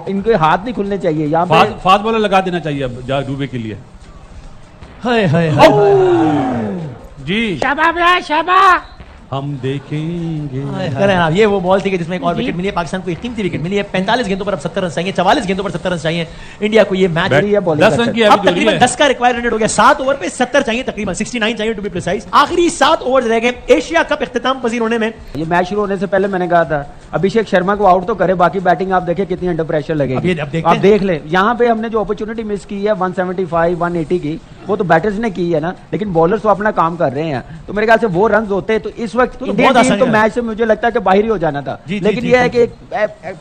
इनके हाथ नहीं खुलने चाहिए यहाँ पे। फास्ट बॉलर लगा देना चाहिए अब डूबे के लिए। हाय हाय जी शाबाश शाबाश। हम देखेंगे। करें आप, ये वो बॉल थी कि जिसमें एक और विकेट मिली है। पाकिस्तान को एक कीमती विकेट मिली है। 45 गेंदों पर अब 70 रन चाहिए, 44 गेंदों पर 70 रन चाहिए इंडिया को। ये मैच 10 रन की अब तकरीबन 10 का रिक्वायर्ड रन हो गया। 7 ओवर पे 70 चाहिए, तकरीबन 69 चाहिए टू बी प्रिसाइज। आखिरी 7 ओवर रह गए एशिया कप इख्तिताम पजीर होने में। ये मैच शुरू होने से पहले मैंने कहा था अभिषेक शर्मा को आउट तो करे, बाकी बैटिंग आप देखें कितनी अंडर प्रेशर लगेगी। आप देख ले यहाँ पे हमने जो अपॉर्चुनिटी मिस की है 175 180 की, वो तो बैटर्स ने की है ना, लेकिन बॉलर्स तो अपना काम कर रहे हैं। तो मेरे ख्याल से वो रन होते तो इस वक्त इंडियन टीम तो मैच से मुझे लगता है कि बाहर ही हो जाना था। लेकिन ये है कि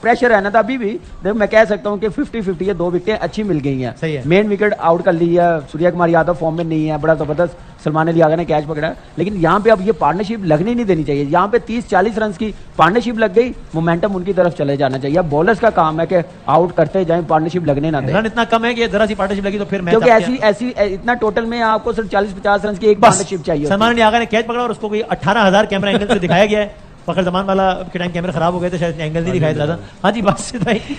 प्रेशर है ना, था अभी भी मैं कह सकता हूँ कि 50-50 ये 2 विकेटें अच्छी मिल गई हैं। मेन विकेट आउट कर ली है, सूर्य कुमार यादव फॉर्म में नहीं है, बड़ा जबरदस्त सलमान अली आगा ने कैच पकड़ा। लेकिन यहाँ पे अब ये पार्टनरशिप लगनी नहीं देनी चाहिए। यहाँ पे 30-40 रन की पार्टनरशिप लग गई, मोमेंटम उनकी तरफ चले जाना चाहिए। अब बॉलर्स का काम है कि आउट करते जाएं, पार्टनरशिप लगने ना दें। रन इतना कम है कि जरा सी पार्टनरशिप लगी तो फिर मैच, क्योंकि ऐसी इतना टोटल में आपको सिर्फ 40-50 रन की एक पार्टनरशिप चाहिए। सलमान अली आगा ने कैच पकड़ा और उसको कोई 18,000 कैमरा एंगल से दिखाया गया है। फखर जमान वाला के टाइम कैमरा खराब हो गए थे, शायद एंगल नहीं दिखाया था। हाँ जी, बस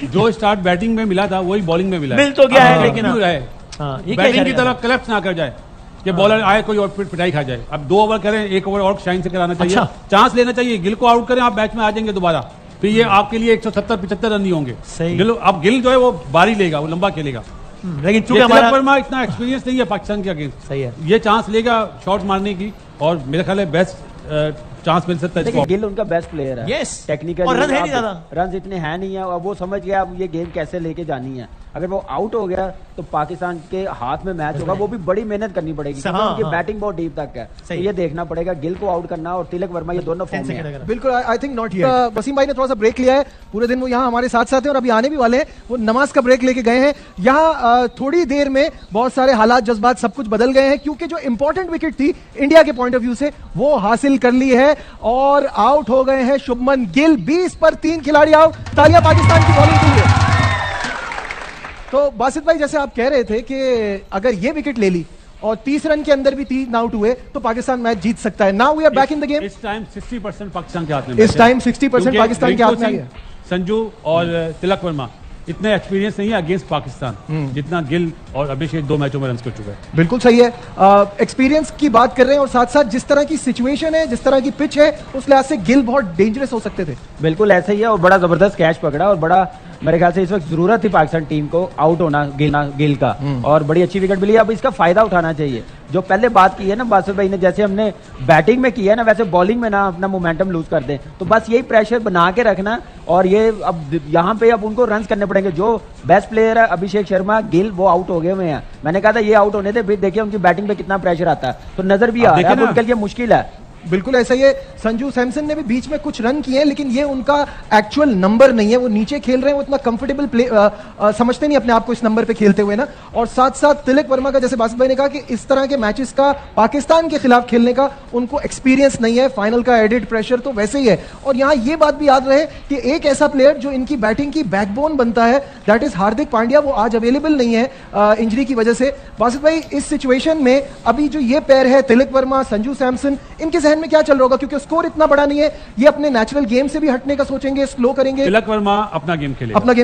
जो स्टार्ट बैटिंग में मिला था वही बॉलिंग में मिला, मिल तो गया है, लेकिन बैटिंग की तरफ कलेक्ट ना कर जाए कि बॉलर आए कोई और पिटाई खा जाए। अब 2 ओवर करें, 1 ओवर और शाइन से कराना चाहिए। चांस लेना चाहिए। गिल को आउट करें, आप मैच में आ जाएंगे दोबारा, तो ये आपके लिए 170-75 रन नहीं होंगे। अब गिल जो है वो बारी लेगा, वो लंबा खेलेगा। लेकिन चूंकि हमारा वर्मा इतना एक्सपीरियंस नहीं है पाकिस्तान के अगेंस्ट, सही है, ये चांस लेगा शॉट मारने की, और मेरे ख्याल है बेस्ट चांस मिल सकता है। गिल उनका बेस्ट प्लेयर है। यस, टेक्निकल और रन है नहीं ज्यादा, रन इतने हैं नहीं है, और वो समझ गया अब ये गेम कैसे लेके जानी है। अगर वो आउट हो गया तो पाकिस्तान के हाथ में मैच होगा, वो भी बड़ी मेहनत करनी पड़ेगी क्योंकि उनकी बैटिंग बहुत डीप तक है। तो ये देखना पड़ेगा गिल को आउट करना और तिलक वर्मा, ये दोनों फॉर्म में हैं। बिल्कुल, I think not here. Wasim भाई ने थोड़ा सा ब्रेक लिया है, पूरे दिन वो यहाँ हमारे साथ साथ हैं और अभी आने भी वाले हैं। वो नमाज का ब्रेक लेके गए हैं। यहाँ थोड़ी देर में बहुत सारे हालात, जज्बात सब कुछ बदल गए हैं, क्योंकि जो इंपॉर्टेंट विकेट थी इंडिया के पॉइंट ऑफ व्यू से वो हासिल कर ली है और आउट हो गए हैं शुभमन गिल। 20 पर 3 खिलाड़ी आउट। तालियां पाकिस्तान की बॉलिंग के लिए। तो बासित भाई, जैसे आप कह रहे थे कि अगर ये विकेट ले ली और 30 रन के अंदर भी 3 आउट हुए तो पाकिस्तान मैच जीत सकता है। Now we are back in the game. इस टाइम 60% पाकिस्तान के हाथ में, इस टाइम 60% पाकिस्तान के हाथ में है। संजू और तिलक वर्मा इतने एक्सपीरियंस नहीं है अगेंस्ट पाकिस्तान जितना गिल और अभिषेक 2 मैचों में रन कर चुके हैं। बिल्कुल सही है, एक्सपीरियंस की बात कर रहे हैं, और साथ साथ जिस तरह की सिचुएशन है, जिस तरह की पिच है, उस लिहाज से गिल बहुत डेंजरस हो सकते थे। बिल्कुल ऐसा ही है, और बड़ा जबरदस्त कैच पकड़ा, और बड़ा मेरे ख्याल से इस वक्त जरूरत थी पाकिस्तान टीम को आउट होना गिल का, और बड़ी अच्छी विकेट मिली। अब इसका फायदा उठाना चाहिए। जो पहले बात की है ना बासित भाई ने, जैसे हमने बैटिंग में किया है ना, वैसे बॉलिंग में ना अपना मोमेंटम लूज कर दें। तो बस यही प्रेशर बना के रखना, और ये अब यहाँ पे अब उनको रन करने पड़ेंगे। जो बेस्ट प्लेयर है अभिषेक शर्मा, गिल, वो आउट हो गए हुए हैं। मैंने कहा था ये आउट होने थे, फिर देखिए उनकी बैटिंग पे कितना प्रेशर आता है, तो नजर भी आ रहा है उनके लिए मुश्किल है। बिल्कुल ऐसा ही है। संजू सैमसन ने भी बीच में कुछ रन किए हैं, लेकिन ये उनका एक्चुअल नंबर नहीं है। वो नीचे खेल रहे हैं, वो इतना कंफर्टेबल प्ले समझते नहीं अपने आप को इस नंबर पे खेलते हुए ना। और साथ साथ तिलक वर्मा का, जैसे बासित भाई ने कहा कि इस तरह के मैचेस का पाकिस्तान के खिलाफ खेलने का उनको एक्सपीरियंस नहीं है। फाइनल का एडेड प्रेशर तो वैसे ही है। और यहाँ ये बात भी याद रहे कि एक ऐसा प्लेयर जो इनकी बैटिंग की बैकबोन बनता है, दैट इज हार्दिक पांड्या, वो आज अवेलेबल नहीं है इंजरी की वजह से। बासित भाई, इस सिचुएशन में अभी जो ये पेयर है तिलक वर्मा, संजू सैमसन, इनके जहन में क्या चल रहा होगा? क्योंकि स्कोर इतना बड़ा नहीं है, ये अपने नेचुरल गेम से भी हटने का सोचेंगे, स्लो करेंगे। तिलक वर्मा अपना गेम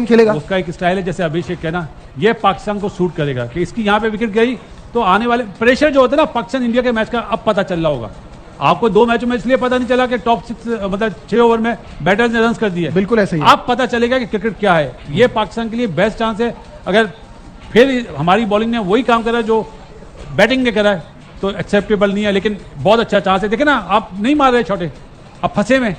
खेलेगा, उसका एक स्टाइल है, जैसे अभिषेक है ना, ये पाकिस्तान को सूट करेगा कि इसकी यहाँ पे विकेट गई तो आने वाले प्रेशर जो होता है ना पाकिस्तान इंडिया के मैच का, अब पता चल रहा होगा आपको। 2 मैचों में इसलिए पता नहीं चला कि टॉप 6 मतलब 6 ओवर में बैटर्स ने रन कर दिए। बिल्कुल ऐसा ही, अब पता चलेगा कि क्रिकेट क्या है। ये पाकिस्तान के लिए बेस्ट चांस है। अगर फिर हमारी बॉलिंग ने वही काम करा जो बैटिंग ने करा है तो एक्सेप्टेबल नहीं है, लेकिन बहुत अच्छा चांस है। देखे ना, आप नहीं मार रहे छोटे, अब फंसे में,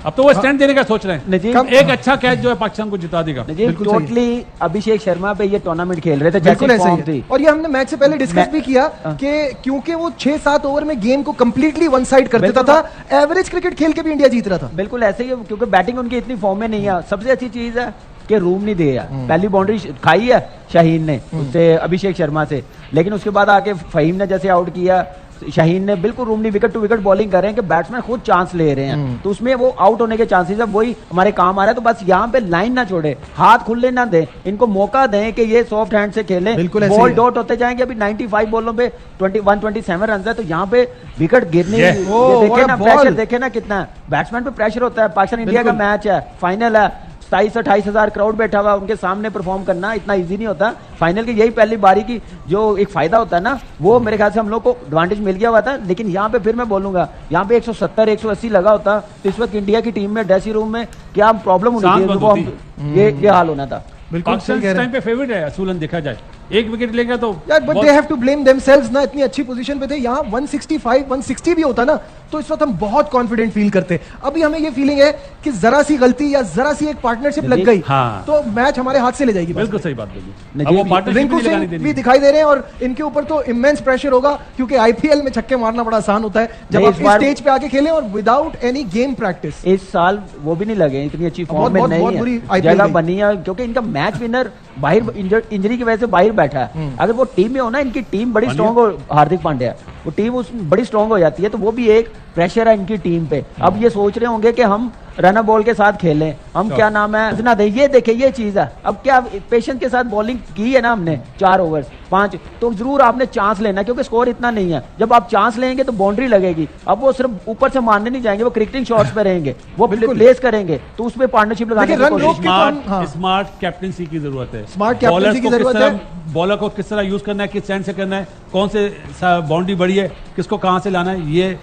अब तो वो स्टैंड देने का सोच रहे हैं। एक अच्छा कैच जो है पाकिस्तान को जिता देगा। टोटली अभिषेक शर्मा पे ये टूर्नामेंट खेल रहे थे, बिल्कुल ऐसा ही थी। और ये हमने मैच से पहले डिस्कस भी किया कि क्योंकि वो 6-7 ओवर में गेम को कंप्लीटली वन साइड कर देता था, एवरेज क्रिकेट खेल के भी इंडिया जीत रहा था। बिल्कुल ऐसे ही है, क्योंकि बैटिंग उनकी इतनी फॉर्म में नहीं है। सबसे अच्छी चीज है कि रूम नहीं दिया, पहली बाउंड्री खाई है शाहीन ने उससे, अभिषेक शर्मा से, लेकिन उसके बाद आके फहीम ने जैसे आउट किया, शाहीन ने बिल्कुल रूमनी विकेट टू विकेट बॉलिंग कर रहे हैं कि बैट्समैन खुद चांस ले रहे हैं, तो उसमें वो आउट होने के चांसेस है, वही हमारे काम आ रहा है। तो बस यहाँ पे लाइन ना छोड़े, हाथ खुले ना दें, इनको मौका दें कि ये सॉफ्ट हैंड से खेलें, बॉल डॉट होते जाएंगे। अभी 95 बॉलों पे 127 रन है, तो यहाँ पे विकेट गिरने देखे ना, प्रेशर देखे ना कितना है, बैट्समैन पे प्रेशर होता है। पाकिस्तान इंडिया का मैच है, फाइनल है, 27-28 हजार क्राउड बैठा हुआ, उनके सामने परफॉर्म करना इतना इजी नहीं होता। फाइनल की यही पहली बारी की जो एक फायदा होता है ना, वो मेरे ख्याल से हम लोग को एडवांटेज मिल गया हुआ था। लेकिन यहाँ पे फिर मैं बोलूंगा, यहाँ पे 170-180 लगा होता तो इस वक्त इंडिया की टीम में ड्रेसिंग रूम में क्या प्रॉब्लम होनी थी, ये हाल होना था। बिल्कुल सही कह रहे हैं। पे फेवरेट है असूलन, देखा जाए एक विकेट लेगा तो यार, but they have to blame themselves ना, इतनी अच्छी पोजीशन पे थे। यहाँ 165 160 भी होता ना तो इस वक्त हम बहुत कॉन्फिडेंट फील करते। अभी हमें ये फीलिंग है कि जरा सी गलती या जरा सी एक पार्टनरशिप लग गई तो मैच हमारे हाथ से ले जाएगी। बिल्कुल सही बात बोली। रिंकू सिंह भी दिखाई दे रहे हैं और इनके ऊपर तो इमेंस प्रेशर होगा, क्योंकि आईपीएल में छक्के मारना बड़ा आसान होता है जब आप इस स्टेज पे आके खेलें और विदाउट एनी गेम प्रैक्टिस। इस साल वो भी नहीं लगे, इतनी अच्छी फॉर्म में नहीं है, जगह बनी है, क्योंकि इनका मैच विनर बाहर इंजरी की वजह से बाहर बैठा है। अगर वो टीम में हो ना, इनकी टीम बड़ी स्ट्रॉन्ग हो, हार्दिक पांड्या वो टीम उस बड़ी स्ट्रॉन्ग हो जाती है, तो वो भी एक प्रेशर है इनकी टीम पे। अब ये सोच रहे होंगे कि हम रनर बॉल के साथ खेलें, हम क्या नाम है इतना दे, ये देखे ये चीज है। अब क्या पेशेंस के साथ बॉलिंग की है ना हमने 4 ओवर्स 5, तो जरूर आपने चांस लेना, क्योंकि स्कोर इतना नहीं है। जब आप चांस लेंगे तो बाउंड्री लगेगी। अब वो सिर्फ ऊपर से मारने नहीं जाएंगे, वो क्रिकेटिंग शॉट्स पे रहेंगे, वो प्लेस करेंगे, तो उसमें पार्टनरशिप लगाने की कोशिश। स्मार्ट कैप्टनसी की जरूरत है, स्मार्ट कैप्टनसी की जरूरत है। बॉलर को किस तरह यूज करना है, किस एंड से करना है, कौन से बाउंड्री बड़ी है, किसको कहां से लाना है, ये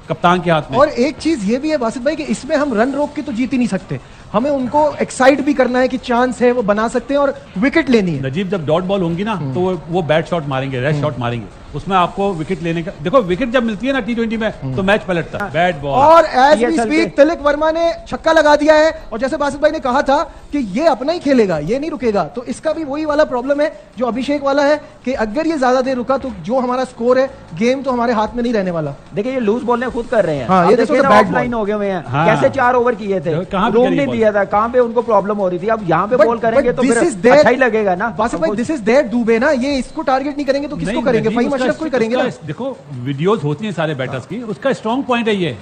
कप्तान के हाथ में। और एक चीज ये भी है वासिफ भाई कि इसमें हम रन रोक के तो जीत ही नहीं सकते, हमें उनको एक्साइट भी करना है कि चांस है वो बना सकते हैं और विकेट लेनी है। नजीब जब डॉट बॉल होंगी ना तो वो बैट शॉट मारेंगे, रेड शॉट मारेंगे, उसमें आपको विकेट लेने का, देखो विकेट जब मिलती है ना T20 में तो मैच पलटता है, बैट बॉल। और as we speak Tilak Varma ने छक्का लगा दिया है, और जैसे बासित भाई ने कहा था कि ये अपना ही खेलेगा, ये नहीं रुकेगा, तो इसका भी वही वाला प्रॉब्लम है जो अभिषेक वाला है कि अगर ये ज्यादा देर रुका तो जो हमारा स्कोर है, गेम तो हमारे हाथ में नहीं रहने वाला। देखिए ये लूज बॉल खुद कर रहे हैं। हाँ, ये देखो बैट लाइन हो गए हुए हैं। कैसे 4 ओवर किए थे, रूम नहीं दिया था, कहां पे उनको प्रॉब्लम हो रही थी। अब यहाँ पे बॉल करेंगे तो फिर अच्छा ही लगेगा ना। बासित भाई दिस इज देयर दुबे ना, ये इसको टारगेट नहीं करेंगे तो किसको करेंगे? फहीम अशरफ को ही करेंगे ना। देखो वीडियोस होती हैं सारे बैटर्स की, उसका स्ट्रॉन्ग पॉइंट है ये।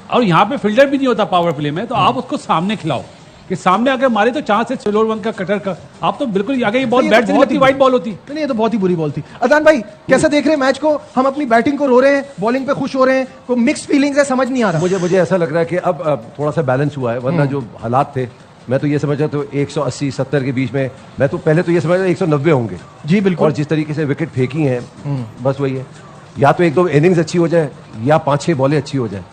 और यहाँ पे फील्डर भी नहीं होता पावर प्ले में, तो आप उसको सामने खिलाओ कि सामने अगर मारे तो चांस है स्लोअर वन का कटर का। आप तो बिल्कुल आगे ये बॉल बैट से लगती, वाइड बॉल होती। नहीं, ये तो बहुत ही बुरी बॉल थी। अजान भाई कैसा देख रहे हैं मैच को? हम अपनी बैटिंग को रो रहे हैं, बॉलिंग पे खुश हो रहे हैं, कोई मिक्स फीलिंग्स है, समझ नहीं आ रहा। मुझे ऐसा लग रहा है कि अब थोड़ा सा बैलेंस हुआ है, वरना जो हालात थे मैं तो ये समझा तो 180-70 के बीच में, मैं तो पहले तो ये समझ 190 होंगे जी बिल्कुल। और जिस तरीके से विकेट फेंकी हैं बस वही है, या तो 1-2 इनिंग्स अच्छी हो जाए या 5-6 बॉलें अच्छी हो जाए।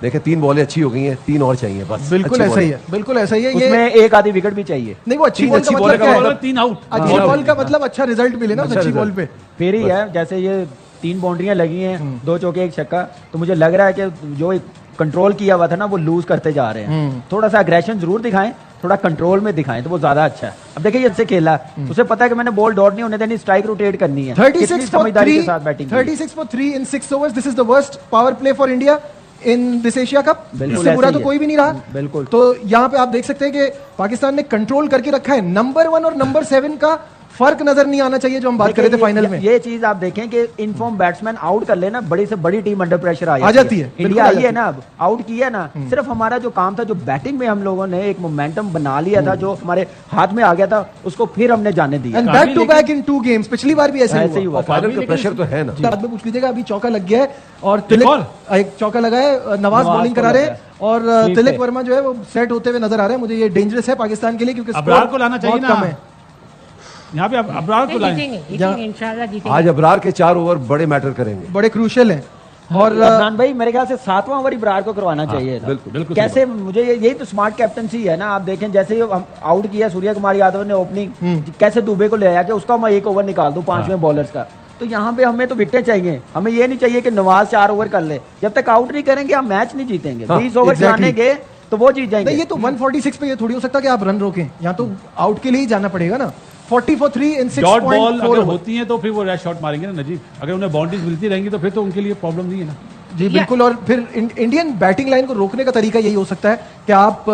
देखिए 3 बॉलें अच्छी हो गई हैं, 3 और चाहिए बस। बिल्कुल ऐसा ही है, बिल्कुल ऐसा ही है। उसमें एक आधी विकेट भी चाहिए। नहीं, वो अच्छी बॉल का मतलब 3 आउट, अच्छी बॉल का मतलब अच्छा रिजल्ट मिले ना अच्छी बॉल पे, फिर ही है। जैसे ये 3 बाउंड्रियां लगी हैं, 2 चौके 1 छक्का, तो मुझे लग रहा है कि जो कंट्रोल किया हुआ था ना वो लूज करते जा रहे हैं। थोड़ा सा अग्रेशन जरूर दिखाएं, थोड़ा कंट्रोल में दिखाएं तो वो ज्यादा अच्छा है। अब देखिए ये खेला, उसे पता है कि मैंने बॉल डॉट नहीं होने देनी, स्ट्राइक रोटेट करनी है। 36 समझदारी के साथ batting 36 for 3 in 6 overs। This is the worst power play for India in this Asia cup. इससे बुरा तो कोई भी नहीं रहा। बिल्कुल। तो यहाँ पे आप देख सकते हैं कि पाकिस्तान ने कंट्रोल करके रखा है। नंबर 1 और नंबर 7 का फर्क नजर नहीं आना चाहिए जो हम बात कर रहे थे फाइनल में। ये चीज आप देखें कि इनफॉर्म बैट्समैन आउट कर लेना, बड़ी से बड़ी टीम अंडर प्रेशर आ जाती है। इंडिया आई है ना, अब आउट किया ना, सिर्फ हमारा जो काम था, जो बैटिंग में हम लोगों ने एक मोमेंटम बना लिया था, जो हमारे हाथ में आ गया था, उसको फिर हमने जाने दिया। And back to back in 2 games. पिछली बार भी ऐसे ही हुआ। फाइनल का प्रेशर तो है ना। बाद में पूछ लीजिएगा, अभी चौका लग गया है और तिलक एक चौका लगा है, नवाज बॉलिंग करा रहे हैं और तिलक वर्मा जो है वो सेट होते हुए नजर आ रहे हैं। मुझे ये डेंजरस है पाकिस्तान के लिए, क्योंकि अब्रार को लाना चाहिए ना यहाँ पे। अब्रार को लाएंगे आज। अब्रार के 4 ओवर बड़े मैटर करेंगे, बड़े क्रूशियल हैं। और अदनान भाई मेरे ख्याल से 7वां ओवर इब्रार को करवाना चाहिए था। बिल्कुल कैसे मुझे यही तो स्मार्ट कैप्टनसी है ना। आप देखें जैसे हम आउट किया सूर्य कुमार यादव ने ओपनिंग, कैसे दुबे को ले आया कि उसका मैं 1 ओवर निकाल दूं 5वें बॉलर्स का। तो यहाँ पे हमें तो विकेटें चाहिए, हमें ये नहीं चाहिए कि नवाज 4 ओवर कर ले। जब तक आउट नहीं करेंगे हम मैच नहीं जीतेंगे। 20 ओवर जानेंगे तो वो जीत जाएंगे। ये तो 146 पे ये थोड़ी हो सकता कि आप रन रोकें, यहाँ तो आउट के लिए ही जाना पड़ेगा ना। 40 for 3 in 6 डॉट बॉल अगर होती है तो फिर वो रेड शॉट मारेंगे ना नजीब। अगर उन्हें बाउंड्रीज मिलती रहेंगी तो फिर तो उनके लिए प्रॉब्लम नहीं है ना। जी बिल्कुल। और फिर इंडियन बैटिंग लाइन को रोकने का तरीका यही हो सकता है कि आप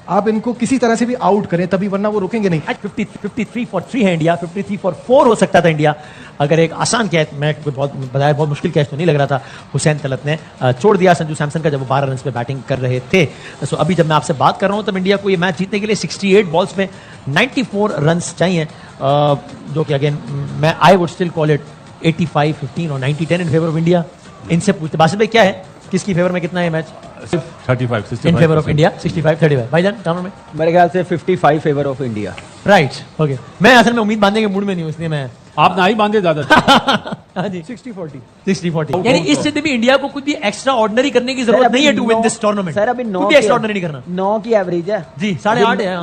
आप इनको किसी तरह से भी आउट करें तभी, वरना वो रुकेंगे नहीं। 53 फॉर 3 है इंडिया, 53 फॉर 4 हो सकता था इंडिया अगर एक आसान कैच, मैं बहुत बताया बहुत मुश्किल कैच तो नहीं लग रहा था, हुसैन तलत ने छोड़ दिया संजू सैमसन का जब वो 12 रन पे बैटिंग कर रहे थे। सो अभी जब मैं आपसे बात कर रहा हूं तब इंडिया को ये मैच जीतने के लिए 68 बॉल्स में 94 रन चाहिए, जो कि अगेन मैं I would still call it 85-15 और 90-10 इन फेवर ऑफ इंडिया। इनसे पूछते बासित भाई क्या है, किसकी फेवर में कितना है match? 35-65 in favour of India 65-35। भाईजान कामर में मेरे ख्याल से 55 favour of India. Right, okay. मैं असल में उम्मीद बांधने के मूड में नहीं हूं, इसलिए मैं आप ना ही बांधे ज्यादा। हाँ जी 60-40 यानी इस स्थिति में इंडिया को कुछ भी एक्स्ट्रा ऑर्डिनरी करने की जरूरत नहीं है to win this tournament. Sir अभी 9 एक्स्ट्रा ऑर्डिनरी नहीं करना। 9 की एवरेज है जी 8.5 है,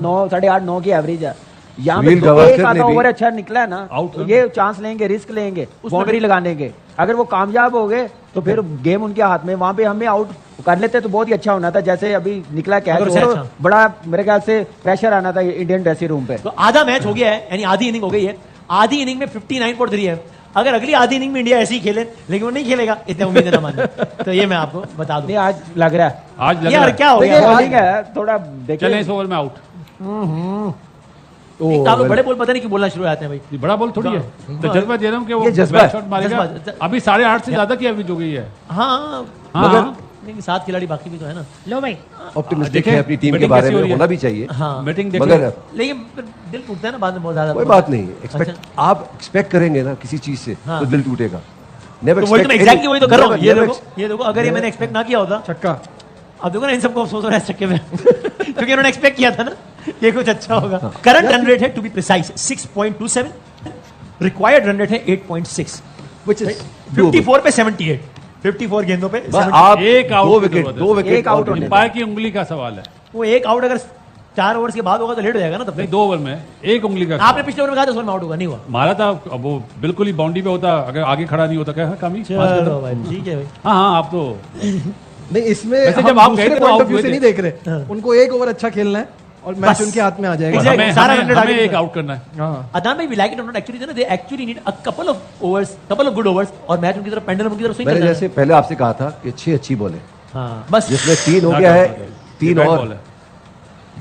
9 8.5 9 की एवरेज है। यहाँ पे सुनील तो गावस्कर एक आधा ने भी- ओवर अच्छा निकला है ना, आउट तो ये चांस लेंगे, रिस्क लेंगे, बाउंड्री लगाने के। अगर वो कामयाब हो गए तो फिर गेम उनके हाथ में, वहां पे हमें आउट कर लेते तो बहुत ही अच्छा होना था। जैसे अभी निकला कैच, अगर उसे तो अच्छा। बड़ा मेरे ख्याल से प्रेशर आना था इंडियन ड्रेसिंग रूम पे। तो आधा मैच हो गया है, यानी आधी इनिंग हो गई है। आधी इनिंग में 59.3 है। अगर अगली आधी इनिंग में इंडिया ऐसे ही खेले, लेकिन वो नहीं खेलेगा, इतने उम्मीद ना माने। तो ये मैं आपको बता दूं। नहीं आज लग रहा है, आज लग यार रहा है क्या हो देखिए गया? बॉलिंग है थोड़ा चलें देखिए। इस ओवर में आउट। आप लोग बड़े बोल पता नहीं क्यों बोलना शुरू हो जाते हैं भाई। ये बड़ा बॉल थोड़ी है, तो जज्बा दे रहा हूँ कि वो ये जज्बा है। शॉट मारेगा। जज्बा। अभी 8.5 से ज्यादा की एवरेज हो गई है। हाँ हाँ। लेकिन 7 खिलाड़ी बाकी भी तो है ना। लो भाई ऑप्टिमिस्टिक देखें, है अपनी टीम के बैटिंग बारे कैसी हो में, रही है? होना भी चाहिए। हाँ बैटिंग मगर देखिए, लेकिन फिर दिल टूटता है ना बाद में बहुत ज्यादा। कोई बात नहीं, एक्सपेक्ट अच्छा। आप एक्सपेक्ट करेंगे ना किसी चीज से हाँ। तो दिल टूटेगा। नेवर तो वही तो मैं एग्जैक्टली वही तो कर रहा हूँ। ये देखो अगर ये मैंने एक्सपेक्ट ना किया होता, छक्का। अब देखो ना इन सबको अफसोस हो रहा है चक्के में क्योंकि उन्होंने एक्सपेक्ट किया था ना ये कुछ अच्छा होगा। करंट रन रेट है to be precise 6.27, required run rate है 8.6, Which is 54 पे 78, 54 गेंदों पे 78। आप एक आउट दो की विकेट जरूरत है। दो विकेट एक आउट होने पाए की उंगली का सवाल है। वो एक आउट अगर 4 ओवर्स के बाद होगा तो लेट हो जाएगा ना तब नहीं तक। 2 ओवर में एक उंगली का आपने पिछले ओवर में कहा था उस ओवर में आउट होगा, नहीं हुआ। मारा था, अब वो बिल्कुल ही बाउंड्री पे होता, अगर आगे खड़ा नहीं होता क्या कमी। चलो भाई ठीक है भाई। हाँ आप तो नहीं इसमें वैसे हम जब आप दूसरे गए थे तो पॉइंट आउट ऑफ व्यू हुए से थे। नहीं देख रहे, उनको एक ओवर अच्छा खेलना है और मैच बस। उनके हाथ में आ जाएगा। Exactly. हमें सारा रन रेट हमें आगे एक निकला। आउट करना है। हाँ अदान भाई, we like it or not, actually जो है ना, they actually need a couple of overs, couple of good overs, और मैच उनकी तरफ पेंडुलम की तरफ swing मैंने करता है। जैसे पहले आपसे कहा था कि 6 अच्छी बॉल है, हाँ बस जिसमें 3 हो गया है, 3 बैट और बॉल है।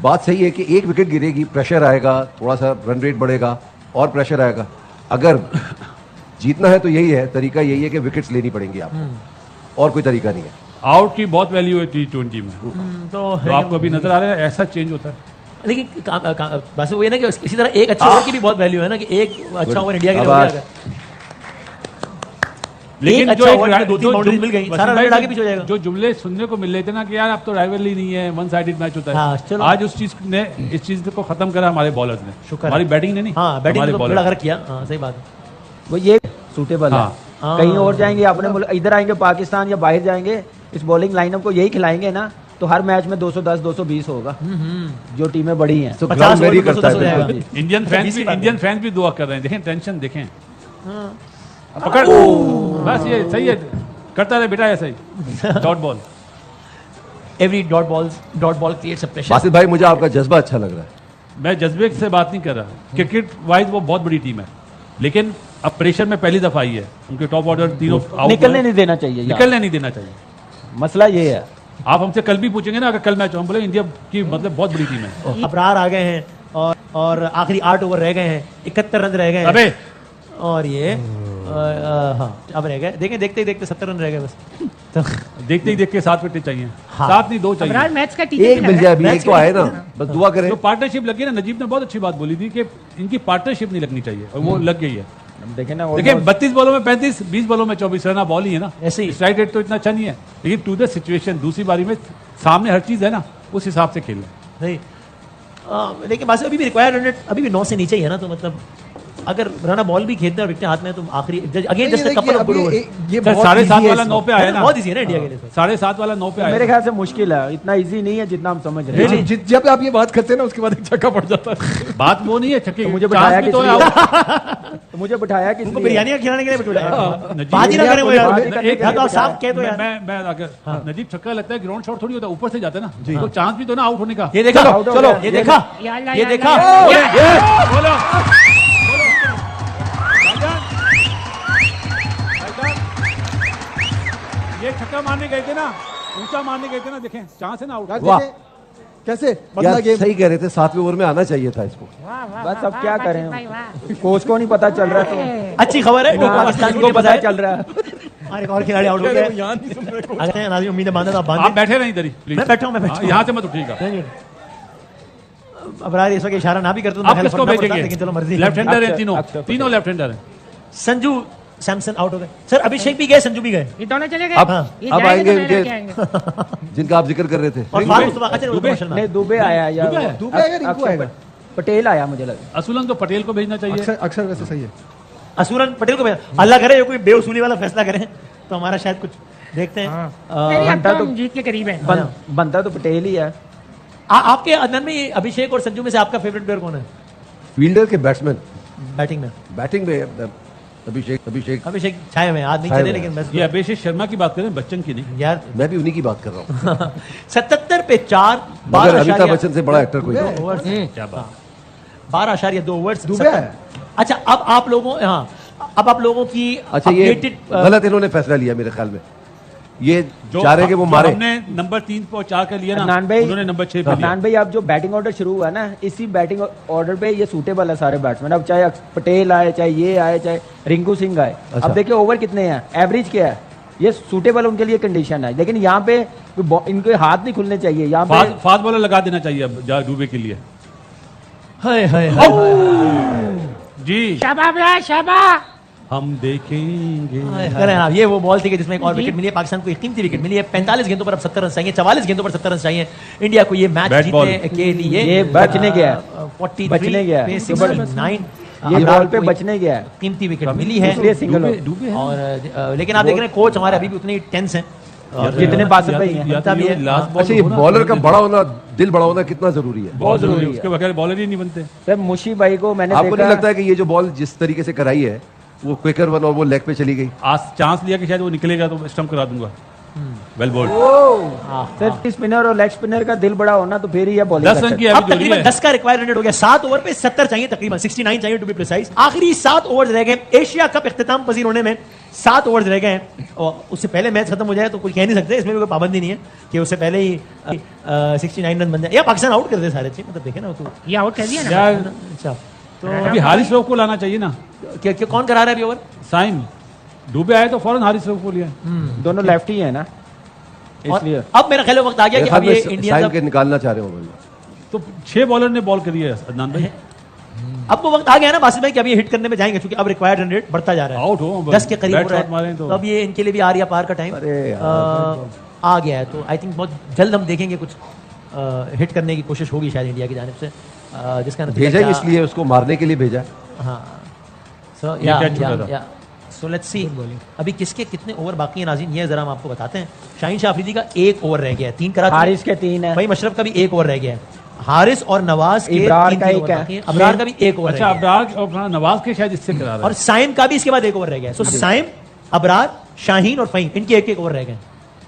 बात सही है कि एक विकेट गिरेगी, प्रेशर आएगा, थोड़ा सा रन रेट बढ़ेगा और प्रेशर आएगा। अगर जीतना है तो यही है, तरीका यही है कि विकेट्स लेनी पड़ेंगी आपको, और कोई तरीका नहीं है। आउट की बहुत वैल्यू है T20 में, तो तो आपको अभी नजर आ रहा है ऐसा चेंज होता है। लेकिन बस वो ये ना कि इसी तरह एक अच्छा ओवर की भी बहुत वैल्यू है ना, कि एक अच्छा ओवर इंडिया के लिए अब हो आज- गया। लेकिन एक जो अच्छा एक ओवर में 2-3 जो बाउंड्रीज जुम- मिल गई, वसीम सारा भाई, रन आगे पीछे हो जाएगा। जो जुमले सुनने को मिल रहे थे ना कि यार अब तो राइवलरी नहीं है, वन साइडेड मैच होता हाँ, है, चलो। आज उस चीज ने इस चीज को खत्म करा हमारे बॉलर्स ने। शुक्र है। हमारी बैटिंग ने नहीं, हाँ बैटिंग हमारे तो bowlers। थोड़ा अगर किया, हाँ सही बात है। वो ये सूटेबल है। हाँ। कहीं और जाएंगे अपने मुल्क, इधर आएंगे पाकिस्तान या बाहर जाएंगे, इस बॉलिंग लाइनअप को यही खिलाएंगे ना तो हर मैच में 210 220 होगा, जो टीमें बड़ी हैं। तो 50 ग्राउंड वेरी ओवर में करता है 210 हो बिल्कुल। जाएगा। इंडियन अच्छा, फैंस बीस भी की बात इंडियन फैंस भी दुआ कर रहे हैं, देखें टेंशन देखें। पकड़, बस ये सही है, करता रहे बेटा ऐसा ही। Dot ball, every dot ball creates a pressure. Basit भाई मुझे आपका जज्बा अच्छा लग रहा है। मैं जज्बे से बात नहीं कर रहा, क्रिकेट वाइज वो बहुत बड़ी टीम है, लेकिन अब प्रेशर में पहली दफा आई है, उनके टॉप ऑर्डर तीनों आउट निकलने नहीं देना चाहिए यार। निकलने नहीं देना चाहिए। मसला ये है। आप हमसे कल भी पूछेंगे ना, अगर कल मैच हम बोले इंडिया की मतलब बहुत बड़ी टीम है। अबरार आ गए हैं और आखिरी 8 ओवर रह गए हैं, 71 रन रह गए हैं। अबे और ये हाँ अब रह गए, देखें देखते ही देखते 70 रन रह गए बस। तो देखते ही देख के 7 विकेट चाहिए, हाँ। 7 नहीं 2 अबरार चाहिए। मैच का टीचर एक मिल जाए अभी, एक तो आए ना, बस दुआ करें। जो पार्टनरशिप लगी है ना, नजीब ने बहुत अच्छी बात बोली थी कि इनकी पार्टनरशिप नहीं लगनी चाहिए, और वो लग गई है। देखें ना देखिए almost- 32 बॉलों में 35, 20 बॉलों में 24 रन बॉल ही है ना, ऐसे ही। स्ट्राइक रेट तो इतना अच्छा नहीं है, लेकिन टू द सिचुएशन दूसरी बारी में सामने हर चीज है ना, उस हिसाब से खेल रहे हैं। नहीं लेकिन बस अभी भी रिक्वायर्ड रन रेट अभी भी 9 से नीचे ही है ना, तो मतलब अगर राना बॉल भी खेलते हैं और विकेट हाथ में है तो आखिरी again just a couple of good over. ये सर, बहुत 7.5 easy है वाला इस 9 वक्त। पे आया ना, बहुत इजी है ना इंडिया के लिए सर। 7.5 वाला 9 पे आया। मेरे ख्याल से मुश्किल है, इतना इजी नहीं है जितना हम समझ रहे हैं। जब आप ये बात करते हैं ना उसके बाद एक छक्का पड़ जाता है। बात वो नहीं है छक्के तो की, मुझे चांस बताया भी तो किस है लिए? out। तो मुझे बिठाया कि उनको बिरयानी खिलाने के लिए बिठा नजीब- बात ही ना करें वो यार, बात ही करने के या तो आप लिए साफ कह दो यार। मैं अगर नजीब छक्का लगता है, ग्राउंड शॉट थोड़ी होता है, ऊपर से जाता है ना, तो चांस भी तो ना आउट होने का। ये देखा, चलो, चलो चलो, ये देखा, या अल्लाह, ये या देखा। अल्लाह। बोलो ये छक्का मारने गए थे ना, ऊंचा मारने गए थे ना, देखें चांस है ना आउट। यार वाह। देखें, कैसे बदला यार गेम? सही कह रहे थे, 7वें ओवर में आना चाहिए था इसको। बस अब क्या करें, कोच को नहीं पता चल रहा तो अच्छी खबर है, पाकिस्तान को को पता पता चल रहा है। और एक और खिलाड़ी आउट हो गए। अगर हैं नाज़िम, उम्मीदें बांधे तो आप आप बांधे। बैठे नहीं इधर ही प्लीज। मैं बैठा हूं, मैं बैठा हूं। यहाँ से मत उठिएगा। अबरार इस वक्त इशारा ना भी करते तो आप मैं किसको फटना पड़ता, भेजेंगे? लेकिन चलो मर्जी। लेफ्ट हैंडर है अक्षर- तीनों, अक्षर तीनों लेफ्ट हैंडर है। संजू सैमसन आउट हो गए सर। अभिषेक भी गए, संजू भी गए। ये दोनों चले गए। अब ये अब जाएंगे आएंगे तो मैं लेके इनके आएंगे। जिनका आप जिक्र कर रहे थे। और फारूक सुबह अच्छा दुबे? रोशन नहीं, दुबे आया या दुबे आया? दुबे आएगा, रिंकू आएगा। पटेल आया मुझे लगा। असुलन तो पटेल को भेजना चाहिए। अक्सर अक्सर वैसे सही है। असूरन पटेल को अल्लाह करे ये कोई बेउसूली वाला फैसला करें तो हमारा शायद कुछ देखते हैं। नहीं, अब घंटा तो तो- हम जीत के करीब हैं। बनता तो पटेल ही है। आपके अदनान में ये अभिषेक और संजू में से आपका फेवरेट प्लेयर कौन है फील्डर के बैट्समैन, बैटिंग में? बैटिंग में अभिषेक अभिषेक अभिषेक छाए में आज नहीं छाए चले, हुए लेकिन बस ये अभिषेक शर्मा की बात करें, बच्चन की नहीं। यार मैं भी उन्हीं की बात कर रहा हूँ। 77 पे 4 मगर अमिताभ बच्चन से बड़ा एक्टर कोई नहीं। ओवर्स क्या बात। 12.2 ओवर्स दुबे है। अच्छा अब आप लोगों अब आप लोगों की अच्छा ये updated, गलत इन्होंने फैसला लिया मेरे ख्याल में। ये जो चाह रहे कि वो जो मारे। हमने नंबर 3 और 4 का लिया ना, अदनान भाई, उन्होंने नंबर 6 पे लिया। अदनान भाई, अब जो बैटिंग ऑर्डर शुरू हुआ ना, इसी बैटिंग ऑर्डर पे ये सूटेबल है सारे बैट्समैन। अब चाहे पटेल आए, चाहे ये आए, चाहे रिंकू सिंह आए। अच्छा। अब देखिए ओवर कितने हैं, एवरेज क्या है, ये सूटेबल उनके लिए कंडीशन है। लेकिन यहाँ पे इनके हाथ नहीं खुलने चाहिए यहाँ पे। फास्ट बॉलर लगा देना चाहिए अब दुबे के लिए। हाय हाय हाय जी शाबाश यार, शाबाश। हम देखेंगे। करें आप। ये वो बॉल थी कि जिसमें एक और विकेट मिली है पाकिस्तान को, एक कीमती विकेट मिली है। 45 गेंदों पर अब 70 रन चाहिए, 44 गेंदों पर 70 रन चाहिए इंडिया को ये मैच बैट बॉल। जीतने के लिए। ये बचने गया है। 43 बचने गया है। पे 69 ये बॉल पे बचने गया है, कीमती विकेट मिली है इसलिए सिंगल हो। डूबे है। और लेकिन आप देख रहे हैं कोच हमारे अभी भी उतने टेंस हैं और जितने बासित भाई हैं। या तो भी ये है। लास्ट बॉल अच्छा ये होना, बॉलर का बड़ा होना, दिल बड़ा होना कितना जरूरी है। बहुत जरूरी है। जरूरी है। उसके बगैर बॉलर ही नहीं बनते। सर मुशी भाई को मैंने आपको नहीं देखा, लगता है कि ये जो बॉल जिस तरीके से कराई है वो क्विकर वन और वो लेग पे चली गई? आज चांस लिया कि शायद वो निकलेगा तो स्टंप करा दूंगा। Well bowled. सर स्पिनर और लेग स्पिनर का दिल बड़ा होना तो फिर ही ये बॉलिंग 10 रन की अब एवरेज हो रही तकरीबन है। 10 का रिक्वायर्ड रन हो गया। 7 ओवर पे 70 चाहिए, तकरीबन 69 चाहिए टू बी प्रिसाइज। आखिरी 7 ओवर्स रह गए, एशिया कप इख्तिताम पसीर होने में 7 ओवर्स रह गए हैं और उससे पहले मैच खत्म हो जाए तो कुछ कह नहीं सकते। इसमें भी कोई पाबंदी नहीं है कि उससे पहले ही 69 रन बन जाए या पाकिस्तान आउट कर दे सारे चीज। मतलब देखे ना तो ये आउट कर दिया ना। यार अच्छा तो अभी हारिस रऊफ को लाना चाहिए ना। क्या कौन करा रहा है अभी ओवर? साइम डूबे आए तो फौरन हारिस रऊफ को लिया। दोनों लेफ्ट ही है ना, और इसलिए अब मेरा ख्याल है वक्त आ गया मेरे कि ख्याल अब ये में इंडिया साइम का के निकालना चाह रहे हो भाई। तो 6 बॉलर ने बॉल करी है अदनान भाई। अब वो वक्त आ गया ना बासित भाई कि अब ये हिट करने में जाएंगे क्योंकि अब रिक्वायर्ड रन रेट बढ़ता जा रहा है। आउट हो 10 के करीब बैट हो रहा शॉट मारें है तो तो अब ये इनके लिए भी आर या पार का टाइम अरे यार, आ गया है। तो आई थिंक बहुत जल्द हम देखेंगे कुछ हिट करने की कोशिश होगी शायद इंडिया की जानिब से, जिसका नतीजा भेजा ही क्या- इसलिए उसको मारने के लिए भेजा। हाँ सो ये catch छूटा था। या सो लेट्स सी अभी किसके कितने ओवर बाकी हैं नाज़रीन, ये जरा हम आपको बताते हैं। शाहीन शाह अफरीदी का 1 ओवर रह गया है, 3 करा हारिस के 3 है। भाई मशरफ का भी 1 ओवर रह गया है, हारिस और नवाज के इब्रार 3 का ओवर एक है। बाकी हैं, अबरार का भी 1 ओवर अच्छा रह गया है। अबरार और नवाज के शायद इससे करा रहा और साइम का भी इसके बाद 1 ओवर रह गया है। सो साइम, अबरार, शाहीन और फहीम इनके 1-1 ओवर रह गए।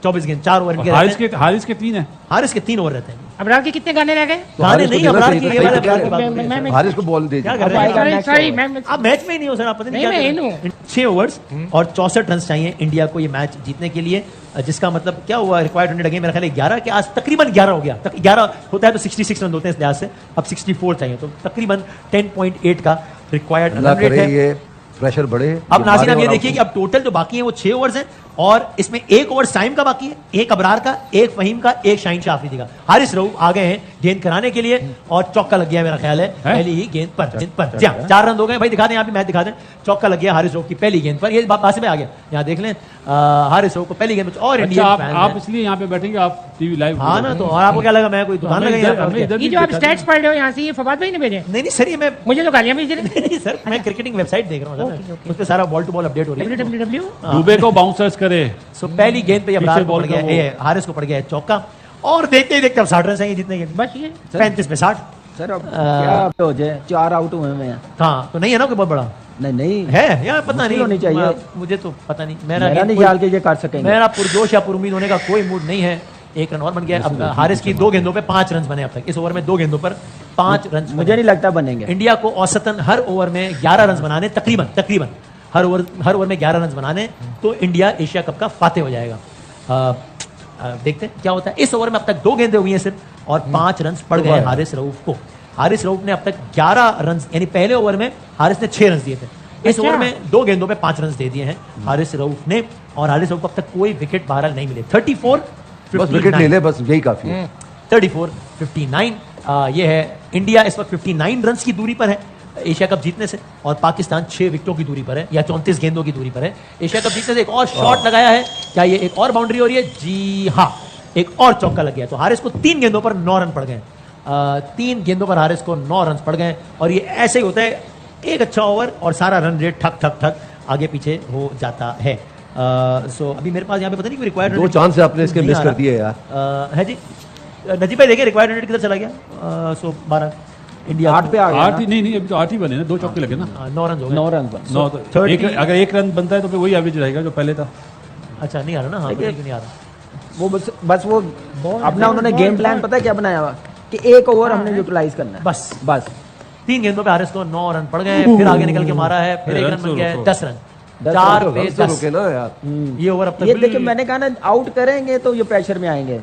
24 गेंद 4 ओवर इनके है। रहते हैं। हारिस के 3 है। हारिस के 3 ओवर रहते हैं। अबरार के कितने गाने रह गए? तो गाने हारिस को नहीं, देना अबरार चाहिए की था, ये सही वाला तो कह अबरार की बात रहे हो रही है। हैं। हारिस को बॉल दे क्या दिया। कर रहे हैं? सॉरी सॉरी मैं आप मैच में ही नहीं हो सर, आप पता नहीं क्या नहीं, कर मैं रहे हैं। 6 ओवर्स और 64 रन चाहिए इंडिया को ये मैच जीतने के लिए, जिसका मतलब क्या हुआ, रिक्वायर्ड रन लगे मेरा ख्याल है 11 के आज, तकरीबन 11 हो गया। 11 होता है तो 66 रन होते हैं इस लिहाज से, अब 64 चाहिए तो तकरीबन 10.8 का रिक्वायर्ड अल्लाह रन रेट करे है। ये प्रेशर बढ़े। अब नाज़रीन अब ये मारने देखिए कि वाला अब टोटल जो बाकी है वो 6 ओवर्स हैं और इसमें 1 ओवर साइम का बाकी है, 1 अबरार का, 1 फहीम का, 1 शाहीन शाह अफरीदी का। हारिस रऊफ आ गए हैं गेंद कराने के लिए और चौका लग गया मेरा ख्याल है पहली ही गेंद पर। 4 रन हो गए भाई, दिखा दें यहाँ पे मैच दिखा दें। चौका लग गया हारिस रऊफ की पहली गेंद पर, ये बात में आ गया। यहाँ देख लें हारिस रऊफ को पहली गेंद पर और अच्छा इंडियन आप इसलिए यहाँ पे बैठेंगे, आप टीवी लाइव। हाँ ना, तो और आपको क्या लगा मैं कोई दुकान लगाई यहाँ पे? ये जो आप स्टैट्स पढ़ रहे हो यहाँ से, ये फवाद भाई ने भेजे? नहीं सर, ये मैं मुझे तो गालियां भेज रहे नहीं सर, मैं क्रिकेटिंग वेबसाइट देख रहा हूँ सर, उस पे सारा बॉल टू बॉल अपडेट हो रही है। www डूबे को बाउंसर्स करे। सो पहली गेंद पे अबरार पीछे को पड़ बॉल गया का है, हारिस को पड़ गया है चौका और देखते ही देखते अब 60 रन चाहिए जीतने के लिए। बस ये 35 पे 60। सर अब क्या हो जाए, 4 आउट हुए हैं। हाँ तो नहीं है ना कोई बहुत बड़ा नहीं है या पता मुश्किल नहीं होनी चाहिए। मुझे तो पता नहीं, मेरा नहीं ख्याल कि ये कर सकेंगे। मेरा पुरजोश या पुरुमीद होने का कोई मूड नहीं है। 1 रन और बन गया। अब हारिस की 2 गेंदों पे 5 रन बने अब तक, इस ओवर में 2 गेंदों पर 5 रन। मुझे नहीं लगता बनेंगे। इंडिया को औसतन हर ओवर में 11 रन बनाने, तकरीबन हर ओवर में 11 रन बनाने तो इंडिया एशिया कप का फाते हो जाएगा। देखते हैं क्या होता है। इस ओवर में अब तक 2 गेंदें हुई हैं सिर्फ और 5 रन पड़ गए हैं हारिस रऊफ को। हारिस रऊफ ने अब तक 11 रन, यानी पहले ओवर में हारिस ने 6 रन दिए थे, इस ओवर में 2 गेंदों पे 5 रन दे दिए हैं हारिस रऊफ ने। और हारिस रऊफ को अब तक कोई विकेट बहरहाल नहीं मिले। 34 बस विकेट ले ले, बस यही काफी है। 34-59 ये है। इंडिया इस वक्त 59 रन की दूरी पर है एशिया कप जीतने से, और पाकिस्तान 6 विकेटों की दूरी पर है, या 34 गेंदों की दूरी पर है एशिया कप जीतने से। एक और शॉट लगाया है, क्या ये एक और बाउंड्री हो रही है? जी हाँ, एक और चौका लग गया। तो हारिस को 3 गेंदों पर 9 रन पड़ गए। 3 गेंदों पर हारिस को 9 रन पड़ गए, और ये ऐसे ही होता है, एक अच्छा ओवर और सारा रन रेट ठक ठक ठक आगे पीछे हो जाता है। सो अभी मेरे पास यहाँ पे पता नहीं कोई रिक्वायर्ड 2 चांस आपने इसके मिस कर दिए यार। है जी। नजीब भाई देखिए रिक्वायर्ड रेट किधर चला गया? सो 12 इंडिया 8 पे आ गया 8 ही नहीं, अभी तो 8 ही बने ना, 2 चौके लगे ना। 9 रन हो गए। 9 रन पर 9 तो 30 अगर 1 रन बनता है तो फिर वही एवरेज रहेगा जो पहले था। अच्छा नहीं आ रहा ना? हाँ देखिए, नहीं आ रहा। वो बस वो अपना उन्होंने गेम प्लान पता है क्या बनाया हुआ कि एक ओवर हमने यूटिलाइज करना है बस 3 गेंदों पे हारिस को 9 रन पड़ गए, फिर आगे निकल के मारा है, फिर 1 रन बन गया है, 10 रन। 4 पे 10 रुके ना यार। ये ओवर अब तक ये देखिए मैंने कहा ना आउट करेंगे तो ये प्रेशर में आएंगे,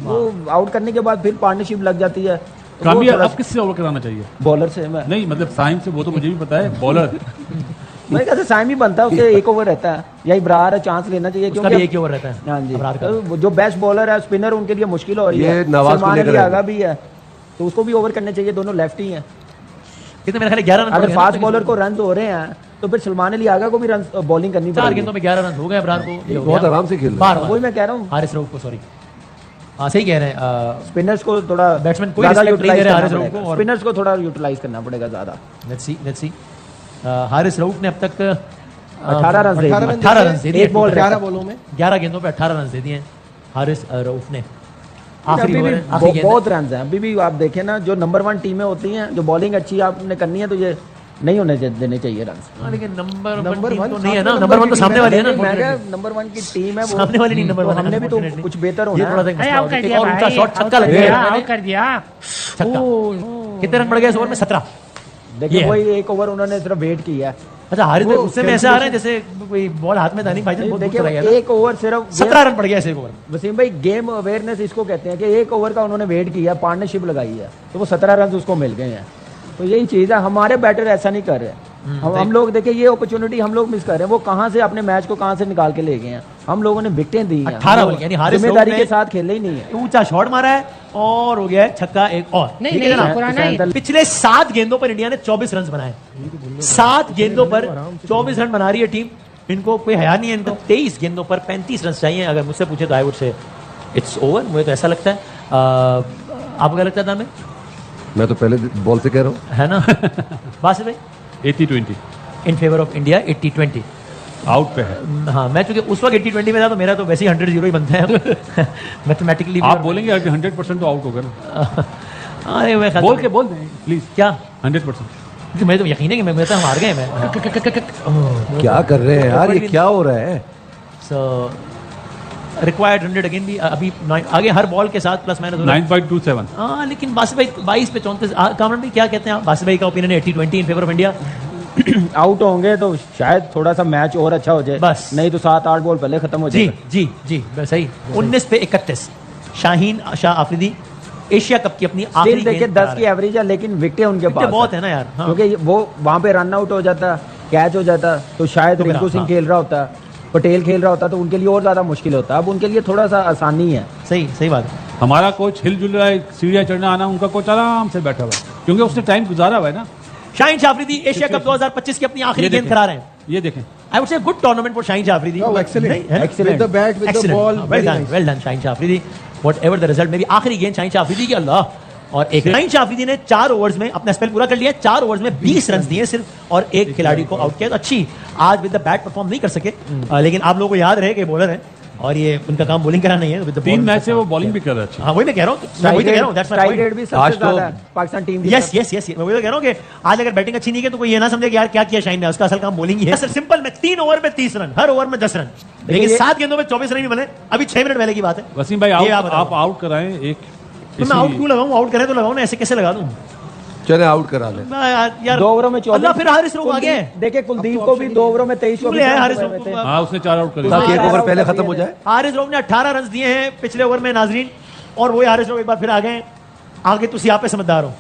वो आउट करने के बाद फिर पार्टनरशिप लग जाती है। तो वो कामयाब थोड़ा अब किससे ओवर कराना चाहिए? बॉलर से मैं नहीं मतलब साइम से, वो तो मुझे भी पता है। बॉलर मेरे ख्याल से साइम ही बनता है, उससे एक ओवर रहता है, यही इब्रार है, चांस लेना चाहिए उसका भी एक ही ओवर रहता है। हाँ जी, अबरार का। तो जो बेस्ट बॉलर है स्पिनर उनके लिए मुश्किल हो रही ये है। नवाज को सलमान लेकर अली आएगा। आगा भी है तो उसको भी ओवर करने चाहिए, दोनों लेफ्ट ही हैं। कितने मेरे ख्याल 11 रन अगर फास्ट बॉलर को रन हो रहे हैं तो फिर सलमान अली आगा को भी रन बॉलिंग करनी 4 पड़ेगी। गेंदों में 11 रन हो गए अबरार को। ये हो बहुत गया। आराम से खेल रहा है। बार-बार। वही मैं कह रहा हूँ, हारिस रऊफ को, सॉरी हाँ सही कह रहे हैं। स्पिनर्स को थोड़ा बैट्समैन कोई ज्यादा respect नहीं दे यूटिलाइज रहे करना हारिस रऊफ पड़ेगा, को, और स्पिनर्स को थोड़ा यूटिलाइज करना पड़ेगा ज्यादा। लेट्स सी हारिस रऊफ ने अब तक 18 रन दे 18 रन दे दिए। एक बॉल 11 बॉलों में 11 गेंदों पे 18 रन दे दिए हारिस रऊफ ने। आखिरी अभी भी ओवर है, आखिरी गेंद है। बहुत रन हैं अभी भी। आप देखें ना, जो नंबर 1 टीमें होती हैं, जो बॉलिंग अच्छी आपने करनी है तो ये नहीं होने देने चाहिए रन। हाँ, लेकिन नंबर नंबर 1 वन तो नहीं है ना, सामने नंबर 1 तो की सामने टीम वाली है ना। मैं कहा नंबर 1 की टीम है वो, सामने वाली नहीं नंबर तो 1 हमने भी तो कुछ बेहतर होना ये थोड़ा सा है। एक अरे मसला आउट हो कर गया। दिया और ऊंचा भाई, शॉट छक्का लग गया। आउट कर दिया। छक्का। कितने रन बढ़ गए इस ओवर में? 17। देखिए ये है। वही एक ओवर उन्होंने सिर्फ वेट किया है। अच्छा हारिस वो उससे में ऐसे आ रहे हैं जैसे कोई बॉल हाथ में था नहीं भाई, बहुत दूर देखिए चला गया था। एक ओवर सिर्फ 17 रन पड़ गया ऐसे ओवर में। वसीम भाई, गेम अवेयरनेस इसको कहते हैं कि एक ओवर का उन्होंने वेट किया, पार्टनरशिप लगाई है तो वो 17 रन उसको मिल गए हैं। तो यही चीज है, हमारे बैटर ऐसा नहीं कर रहे। हम लोग देखिए ये अपॉर्चुनिटी हम लोग मिस कर रहे हैं। वो कहाँ से अपने मैच को कहाँ से निकाल के ले गए हैं। हम लोगों ने विकेटें दी हैं, 18 बॉल, यानी हारिस जिम्मेदारी रऊफ के ने साथ खेले ही नहीं है। ऊंचा शॉट मारा है और हो गया है छक्का एक और। नहीं, ठीक है नहीं, ना? पुराना ही। पिछले 7 गेंदों पर इंडिया ने 24 रन बनाए। 7 गेंदों पर 24 रन बना रही है टीम। इनको कोई हया नहीं है। इनको 23 गेंदों पर 35 रन चाहिए। अगर मुझसे पूछे तो I would say it's over. मुझे तो ऐसा लगता है। आपको क्या लगता है दामे? मैं तो पहले बॉल से कह रहा हूँ। है ना बासित भाई? 80-20 in favour of India 80-20। Out पे है। हाँ मैं चूंकि उस वक्त 80-20 में था तो मेरा तो वैसे ही 100-0 ही बनता है मैथमेटिकली। आप बोलेंगे अगर 100% तो आउट होगा ना। अरे मैं बोल दें प्लीज। क्या 100%। मैं तो यकीन है कि मैं तो हम हार गए। मैं क्या कर रहे हैं यार, ये क्या हो रहा है? सो रिक्वायर्ड 100 अगेन भी अभी आगे हर बॉल के साथ प्लस माइनस 9.27। हाँ लेकिन बासित भाई 22 पे 34। कामरान भाई क्या कहते हैं आप? बासित भाई का ओपिनियन है 80-20 in favour of India. Out होंगे तो शायद थोड़ा सा मैच और अच्छा हो जाए, बस। नहीं तो 7-8 बॉल पहले खत्म हो जी जाएगा। जी जी बस सही। 19 पे 31 शाहीन शाह आफरीदी एशिया कप की अपनी आखिरी देखिए गेंद 10 की एवरेज है लेकिन विकेटें उनके विकेटें पास बहुत है ना यार। हाँ। क्योंकि वो वहां पे रन आउट हो जाता, कैच हो जाता तो शायद तो रिंकू सिंह हाँ। खेल रहा होता, पटेल खेल रहा होता तो उनके लिए और ज्यादा मुश्किल होता। अब उनके लिए थोड़ा सा आसानी है। सही बात है। हमारा कोच हिलजुल रहा है, सीढ़ियाँ चढ़ना आना, उनका कोच आराम से बैठा हुआ है क्योंकि उसने टाइम गुजारा हुआ है ना। शाहीन शाह आफरीदी एशिया कप 2025 की अपनी आखिरी ये गेंद देखें। करा रहे हैं। ये देखें, I would say good tournament for Shaheen Shah Afridi. Oh, excellent. नहीं, है ना? With the bat, with the ball, well very done nice. Well done Shaheen Shah Afridi. Whatever the result, मेरी आखिरी गेंद शाहीन शाह आफरीदी की। अल्लाह। और एक शाहीन शाह आफरीदी ने 4 ओवर्स में अपना स्पेल पूरा कर लिया। 4 ओवर्स में 20 रन दिए सिर्फ और एक खिलाड़ी को आउट किया। तो अच्छी आज विद द बैट परफॉर्म नहीं कर सके, लेकिन आप लोगों को याद रहे कि बॉलर है और ये उनका काम बॉलिंग कराना नहीं है। विद द 3 मैच से वो बॉलिंग भी कर रहा है। हाँ वही मैं कह रहा हूँ। मैं वही तो कह रहा हूँ, that's my strike point. Rate भी सबसे आज तो- ज्यादा है पाकिस्तान टीम की यस तरफ। यस यस मैं वही तो कह रहा हूँ कि आज अगर बैटिंग अच्छी नहीं की तो कोई ये ना समझे कि यार क्या किया शाहीन ने, उसका असल काम बॉलिंग ही है। सिंपल में 3 ओवर में 30 रन, हर ओवर में 10 रन, लेकिन 7 गेंदों में 24 रन ही बने। अभी 6 मिनट पहले की बात है। वसीम भाई ये आप बताओ। आउट कराएं एक। तो मैं आउट क्यों लगाऊं? आउट करें तो लगाऊं ना, ऐसे कैसे लगा दूं? चले आउट करा ले। यार 2 ओवरों में 14 अल्लाह, फिर हारिस रऊफ आ गए। देखिए कुलदीप को भी 2 ओवरों में 23 क्यों ले आए हारिस रऊफ को? हाँ उसने 4 आउट कर ताकि दिया। एक ओवर पहले खत्म हो जाए। हारिस रऊफ ने 18 रन दिए हैं पिछले ओवर में नाजरीन, और वही हारिस रऊफ एक बार फिर आ गए। आगे तुसी आप पे समझदार हो,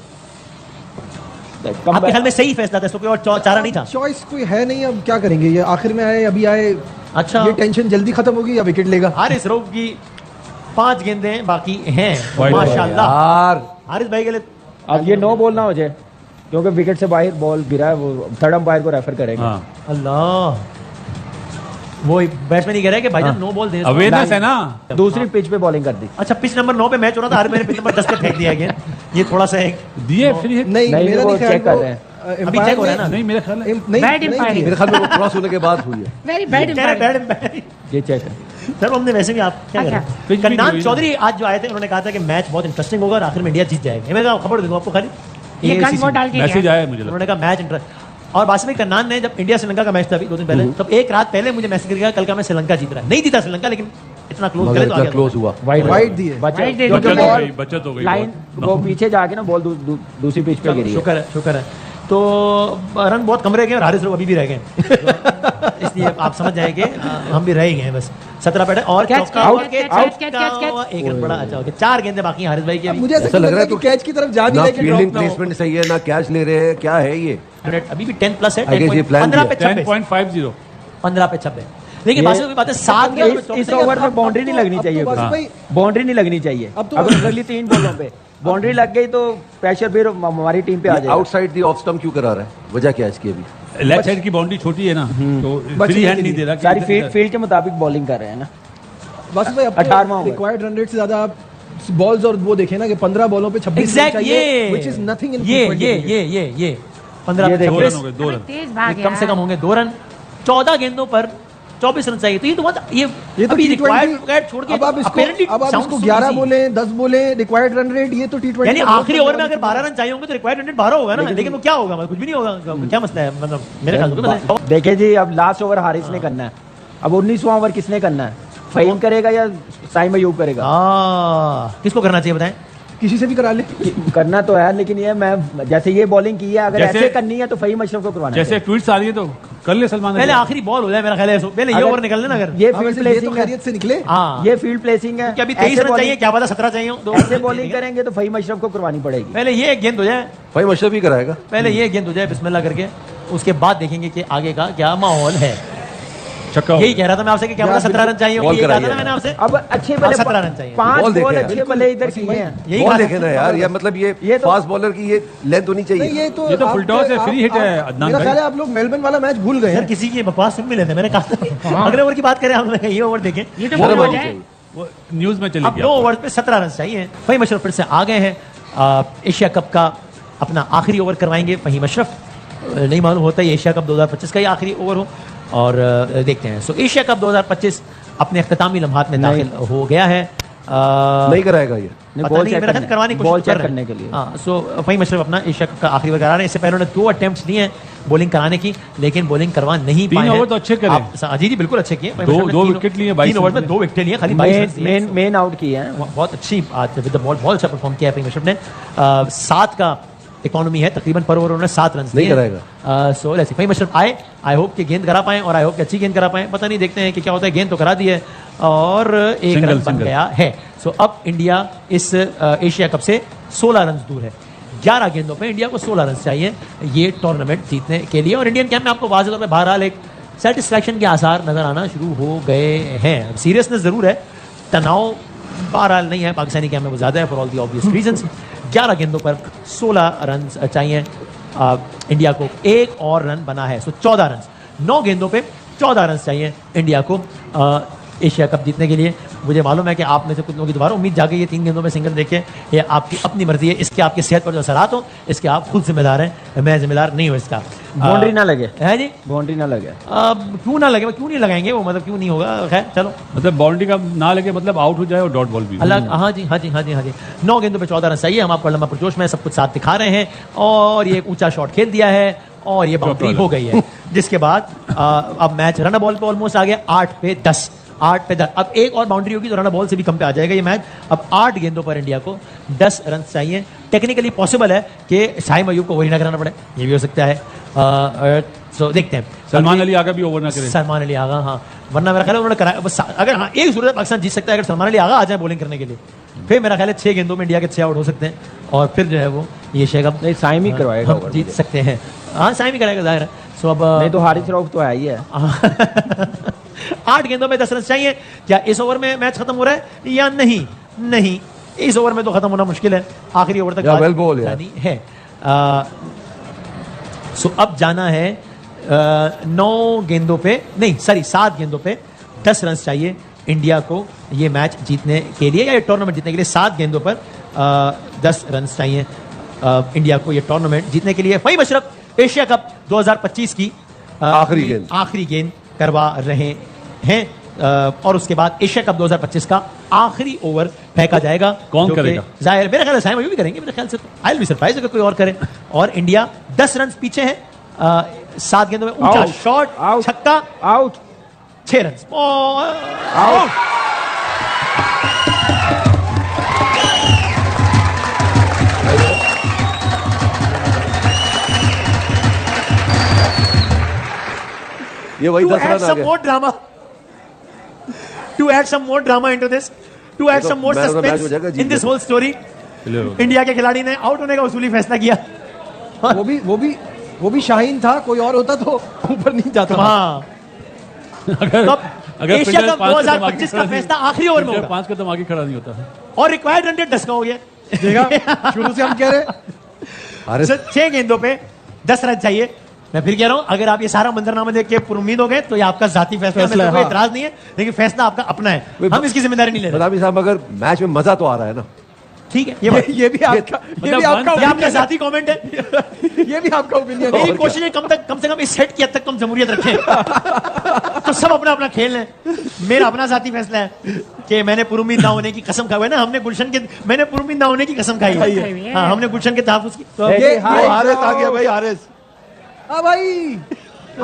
आपके ख्याल में सही फैसला था, इसको कोई और चारा नहीं था? चॉइस कोई है नहीं, अब क्या करेंगे, ये आखिर में आए, अभी आए। अच्छा, ये टेंशन जल्दी खत्म होगी या विकेट लेगा? हारिस रऊफ की 5 गेंदें बाकी हैं Wide माशाल्लाह। यार हारिस भाई के लिए अब ये नो बॉल ना हो जाए, क्योंकि विकेट से बाहर बॉल गिरा है, वो थर्ड अंपायर को रेफर करेगा। हाँ अल्लाह, वो बैट्समैन ही कह रहा है कि भाईजान नो बॉल दे। अवेयरनेस है ना। दूसरी पिच पे बॉलिंग कर दी। अच्छा, पिच नंबर 9 पे मैच हो रहा था, हर मैंने पिच नंबर 10 पे फेंक दिया गेंद। ये थोड़ा सा एक दिए फ्री हिट। नहीं, नहीं, मेरा वो नहीं ख्याल, चेक कर वो, रहे हैं। अभी चेक हो रहा है ना? नहीं मेरे ख्याल है नहीं, Bad नहीं, umpiring. मेरे ख्याल में वो क्रॉस होने के बाद हुई है। वेरी बैड कह रहे बैड ये चेक है। सर हमने वैसे भी आप क्या अच्छा। करें। पिच भी कन्नान हुई ना। चौधरी आज जो आए थे, उन्होंने कहा था कि मैच बहुत इंटरेस्टिंग होगा और आखिर में इंडिया जीत जाएगी। मैं कहा खबर दे दूं आपको खाली, ये गन AICC वो डाल के मैसेज गया। आया है मुझे लगता उन्होंने कहा मैच इंटरेस्ट। और बासिम कन्नान ने जब इंडिया श्रीलंका का मैच था अभी 2 दिन पहले, तब एक रात पहले मुझे मैसेज करके कल का मैच श्रीलंका जीत रहा है। नहीं जीता श्रीलंका, लेकिन इतना क्लोज मगर करे तो आ इतना गया। क्लोज हुआ। वाइड दी है। बचा Right दे दी। क्योंकि बचत हो बॉल गई, बचत हो गई लाइन बहुत। वो पीछे जाके ना बॉल दूसरी पिच पे गिरी है। शुक्र है, शुक्र है। तो रन बहुत कम रह गए और हारिस रऊफ अभी भी रह गए। इसलिए आप समझ जाएंगे हम भी रह ही गए बस। 17 बैट और Catch, चौका catch, और catch, के- catch, चौका catch, catch, हुआ, एक रन बड़ा अच्छा हो गया। 4 गेंदें बाकी हैं हारिस भाई की अब अभी। मुझे ऐसा लग रहा है कि कैच की तरफ जा भी ना लेकिन फील्डिंग drop ना हो। प्लेसमेंट सही है, ना कैच ले रहे हैं, क्या है ये? मिनट अभी भी 10 प्लस है। I guess ये plan 15 पे किया। 26, 10.50। 15 पे 26। लेकिन ये- बात की बात है 7 इस ओवर में बाउंड्री नहीं लगनी चाहिए। अब तो हाँ। भाई, बाउंड्री नहीं लगनी चाहिए। अब तो अगर अगली 3 बॉलों पे बाउंड्री लग गई तो प्रेशर फिर हमारी टीम पे आ जाएगा। आउटसाइड दी ऑफ स्टंप क्यों करा रहा है? वजह क्या है इसकी अभी? लेफ्ट साइड की बाउंड्री छोटी है ना, तो बचने फ्री हैंड के नहीं लिए। दे रहा। सारी फील्ड के मुताबिक बॉलिंग कर रहे हैं ना। बस भाई, 18वां ओवर। रिक्वायर्ड रन रेट से ज्यादा आप बॉल्स और वो देखें ना कि 15 बॉलों पे 26 रन एग्जैक्ट चाहिए, which is nothing in ये 15 ये पे देखो। 2 26, रन हो गए, 2 रन। तेज भाग कम से कम होंगे 2 रन। 14 गेंदों पर 24 रन चाहिए। तो ये तो बहुत ये तो अभी T20 required छोड़ के अब आप apparently इसको sounds so 11 easy। बोले, 10 बोले, रिक्वायर्ड रन रेट, ये तो T20 यानी का बहुत आखिरी ओवर में बड़ा अगर 12 रन चाहिए होंगे तो रिक्वायर्ड रन 12 होगा ना, लेकिन वो क्या होगा? मतलब कुछ भी नहीं होगा। क्या मसला है? मतलब मेरे ख्याल से देखिए जी, अब लास्ट ओवर हारिस ने करना है। अब 19वां ओवर किसने करना है? फहीम करेगा या साइम अयूब करेगा? किसको करना चाहिए बताएं? किसी से भी करा ले। करना तो है, लेकिन ये मैं जैसे ये बॉलिंग की है, अगर जैसे- ऐसे करनी है तो फहीम अशरफ को करवाना जैसे है। ट्वीट्स आ रही है तो कर ले सलमान। पहले आखिरी बॉल हो जाए मेरा ख्याल है, पहले ये अगर- ओवर निकल लेना। अगर ये हाँ, फील्ड वैसे ये तो प्लेसिंग है। खैरियत से निकले। हाँ, ये फील्ड प्लेसिंग है। क्या अभी 23 ऐसे रन चाहिए, bowling- क्या पता 17 चाहिए हो। ऐसे बॉलिंग करेंगे तो फहीम अशरफ को करवानी पड़ेगी। पहले ये एक गेंद हो जाए, भाई मशरफ ही कराएगा। पहले ये एक गेंद हो जाए बिस्मिल्लाह करके, उसके बाद देखेंगे कि आगे का क्या माहौल है। छक्का हो यही गया। कह रहा था मैं आपसे कि क्या पता 17 रन चाहिए। बॉल यही कहा था कराइए। ना मैंने आपसे। अब अच्छे भले 17 रन चाहिए। 5 बॉल बॉल देखे अच्छे हैं। भले इधर किए हैं। यही बॉल कहा देखे ना यार, या मतलब ये ये तो- फास्ट बॉलर की ये लेंथ होनी नहीं, चाहिए। ये तो ये तो आप- फुल टॉस है, आप- फ्री हिट है, आप- अदनान मेरा भाई। ख्याल है आप लोग मेलबर्न वाला मैच भूल गए सर हैं। किसी की बकवास सुन भी लेते हैं। मैंने कहा था अगले ओवर की बात करें, हमने ये ओवर देखें। ये तो शर्म बोल हो आनी जाए। चाहिए। वो न्यूज में चली अब 2 गया। ओवर पे 17 रन चाहिए। फहीम अशरफ फिर से आ गए हैं। एशिया कप का अपना आखिरी ओवर करवाएंगे फहीम अशरफ। नहीं मालूम होता है एशिया कप 2025 का ही आखिरी ओवर हो, और देखते हैं। सो एशिया कप 2025 अपने अख्तामी लम्हात में दाखिल हो गया है। नहीं कराएगा ये। पता बॉल नहीं, चेक मेरा ख्याल करने- करवाने की बॉल कोशिश कर चेक रहे करने हैं। के लिए। हाँ, सो फहीम अशरफ अपना एशिया कप का आखिरी ओवर करा रहे हैं। इससे पहले उन्होंने 2 अटेम्प्ट्स दिए हैं बॉलिंग कराने की, लेकिन बॉलिंग करवा नहीं 3 पाए ओवर हैं। तो अच्छे करे। जी बिल्कुल अच्छे किए। फहीम दो- अशरफ ने दो 3 विकेट लिए, 22 ओवर में रन 2 विकेट लिए, खाली 22 रन दिए। मेन आउट किए हैं। बहुत अच्छी बात विद द बॉल, बहुत अच्छा परफॉर्म किया है फहीम अशरफ ने। 7 का इकोनॉमी है तकरीबन पर ओवर, उन्होंने 7 रन नहीं दिए। कराएगा। So let's see, Fahim Ashraf आए, आई होप कि गेंद करा पाएं और आई होप कि अच्छी गेंद करा पाएं। पता नहीं, देखते हैं कि क्या होता है। गेंद तो करा दी है और एक सिंगल, रन बन सिंगल। गया है। सो अब इंडिया इस एशिया कप से 16 रन दूर है। 11 गेंदों पे इंडिया को 16 रन चाहिए ये टूर्नामेंट जीतने के लिए। और इंडियन कैंप में आपको वाज़ेह तौर पे बहरहाल एक सेटिस्फैक्शन के आसार नजर आना शुरू हो गए हैं। सीरियसनेस जरूर है, तनाव बहरहाल नहीं है पाकिस्तानी कैंप में, वो ज़्यादा है for all the obvious reasons. 11 गेंदों पर 16 रन चाहिए इंडिया को। एक और रन बना है, सो 14 रन। 9 गेंदों पे 14 रन चाहिए इंडिया को एशिया कप जीतने के लिए। मुझे मालूम है कि आप में से कुछ लोगों की दोबारा उम्मीद जागे ये 3 गेंदों में सिंगल देखे। ये आपकी अपनी मर्जी है, इसके आपकी सेहत पर जो असरात हो इसके आप खुद जिम्मेदार हैं, मैं जिम्मेदार नहीं हूँ इसका। बाउंड्री ना लगे, है जी। बाउंड्री ना लगे। क्यों ना लगे, क्यों नहीं लगाएंगे वो, मतलब क्यों नहीं होगा। खैर चलो, मतलब बाउंड्री का ना लगे, मतलब आउट हो जाए और डॉट बॉल भी। अल्लाह। हाँ जी, हाँ जी, हाँ जी, हाँ जी। 9 गेंदों पे 14 रन चाहिए। हम आपको लंबा पुरजोश में सब कुछ साथ दिखा रहे हैं, और ये एक ऊंचा शॉट खेल दिया है और ये बाउंड्री हो गई है। जिसके बाद अब मैच रन बॉल पे ऑलमोस्ट आ गया। 8 पे 10 8 पे 10। अब एक और बाउंड्री होगी तो रन बॉल से भी कम पे आ जाएगा ये मैच। अब 8 गेंदों पर इंडिया को 10 रन चाहिए। टेक्निकली पॉसिबल है कि शाहिम अयूब को ओवर ही ना कराना पड़े, ये भी हो सकता है। सो देखते हैं। सलमान अली आगा भी ओवर ना करे। सलमान अली आगा, हाँ, वरना मेरा ख्याल है उन्होंने कराया बस। अगर हाँ एक सूरत पाकिस्तान जीत सकता है अगर सलमान अली आगा आ जाए बॉलिंग करने के लिए, फिर मेरा ख्याल है 6 गेंदों में इंडिया के 6 आउट हो सकते हैं और फिर जो है वो ये शेखअप नहीं, साइम ही करवाएगा हम over जीत मुझे। सकते हैं। हाँ साइम ही कराएगा जाहिर है। सो अब नहीं तो हारिस रऊफ तो है ही है। 8 गेंदों में 10 रन चाहिए। क्या इस ओवर में मैच खत्म हो रहा है या नहीं? नहीं, इस ओवर में तो खत्म होना मुश्किल है, आखिरी ओवर तक या बात well ball यार। जानी है। सो अब जाना है 9 गेंदों पे, नहीं सॉरी 7 गेंदों पे 10 रन चाहिए इंडिया को ये मैच जीतने के लिए या ये टूर्नामेंट जीतने के लिए। 7 गेंदों पर 10 रन चाहिए इंडिया को ये टूर्नामेंट जीतने के लिए। वही मशरफ एशिया कप 2025 की आखिरी गेंद करवा रहे हैं और उसके बाद एशिया कप 2025 का आखिरी ओवर फेंका जाएगा। कौन जो कि करेगा? जाहिर मेरे ख्याल से साइम अयूब भी करेंगे मेरे ख्याल से। आई विल बी सरप्राइज अगर कोई और करे। और इंडिया 10 रन पीछे है। 7 गेंदों में ऊंचा Out. Shot, Out. छक्का, आउट 6 रन। आउट। ये वही To 10 add रन आ some गए। more drama, to add some more drama into this, to add तो some more man of the match suspense हो जाएगा, जीत in this गए। whole story, इंडिया के खिलाड़ी ने आउट होने का उसूली फैसला किया। वो भी शाहीन था, कोई और होता तो ऊपर नहीं जाता। हाँ, अगर एशिया पिंडर कप 5 का 2025 का फैसला आखिरी ओवर में होगा 5 कदम आगे खड़ा नहीं होता। और रिक्वायर्ड रन रेट 10 का हो गया। देखा, शुरू से हम कह रहे हैं। अरे 6 गेंदों पे 10 रन चाहिए। मैं फिर कह रहा हूं, अगर आप ये सारा मंजरनामा देख के पुरुमीद हो गए तो ये आपका जाती फैसला है, कोई एतराज नहीं है, लेकिन फैसला आपका अपना है, हम इसकी जिम्मेदारी नहीं ले रहे। बदामी साहब, मगर मैच में मजा तो आ रहा है ना। ठीक है, ये भी आपका ये आपका जाती कमेंट है। ये भी आपका ओपिनियन मेरी है। कोशिश है कम से कम इस सेट की हद तक तुम जमहूरियत रखें। तो सब अपना अपना खेल है। मेरा अपना जाती फैसला है कि मैंने पुरुमीद ना होने की कसम खाई है ना, मैंने पुरुमीद ना होने की कसम खाई है। हाँ, हमने गुलशन के तहफ्फुज़ की। तो ये हारिस आ गया भाई, हारिस। हाँ भाई,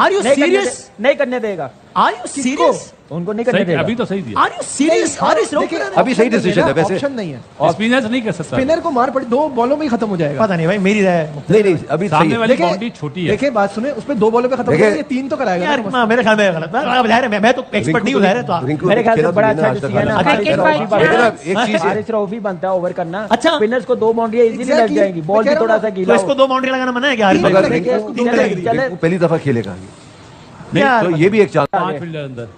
आर यू सीरियस? नहीं करने देगा, आर यू सीरियस? उनको नहीं करने सही, देगा। अभी तो सही दिया। Are you serious? Haris Rauf देखिए, अभी सही decision है वैसे। ऑप्शन नहीं है। स्पिनर नहीं कर सकता। स्पिनर को मार पड़ी, 2 बॉलों में ही खत्म हो जाएगा। पता नहीं भाई, मेरी राय नहीं अभी सही सामने है। वाली देखिए- बाउंड्री छोटी है। देखिए बात सुने, उस पे 2 बॉलों पे खत्म हो देखिए- जाएगा, ये 3 तो कराएगा यार, ना। मेरे ख्याल में गलत है। मैं तो एक्सपर्ट नहीं हूं, जाहिर है। तो रिंकू मेरे ख्याल से खेला तो बड़ा नहीं ना अच्छा आज तक डिसीजन है। हारिस। क्रिकेट हारिस भाई, रऊफ लेकिन ही अब एक चीज है, हारिस रऊफ ही बनता है ओवर करना। अच्छा। स्पिनर्स को 2 बाउंड्री इजीली लग Exactly, जाएगी, बॉल मैं भी कह थोड़ा रहा सा हूं, गीला तो इसको 2 बाउंड्री लगाना मना है क्या? हारिस मगर भाई? लगेगी, रिंकू चले- रिंकू पहली दफा खेलेगा। यार, तो ये भी एक चांस। 5 फील्डर अंदर।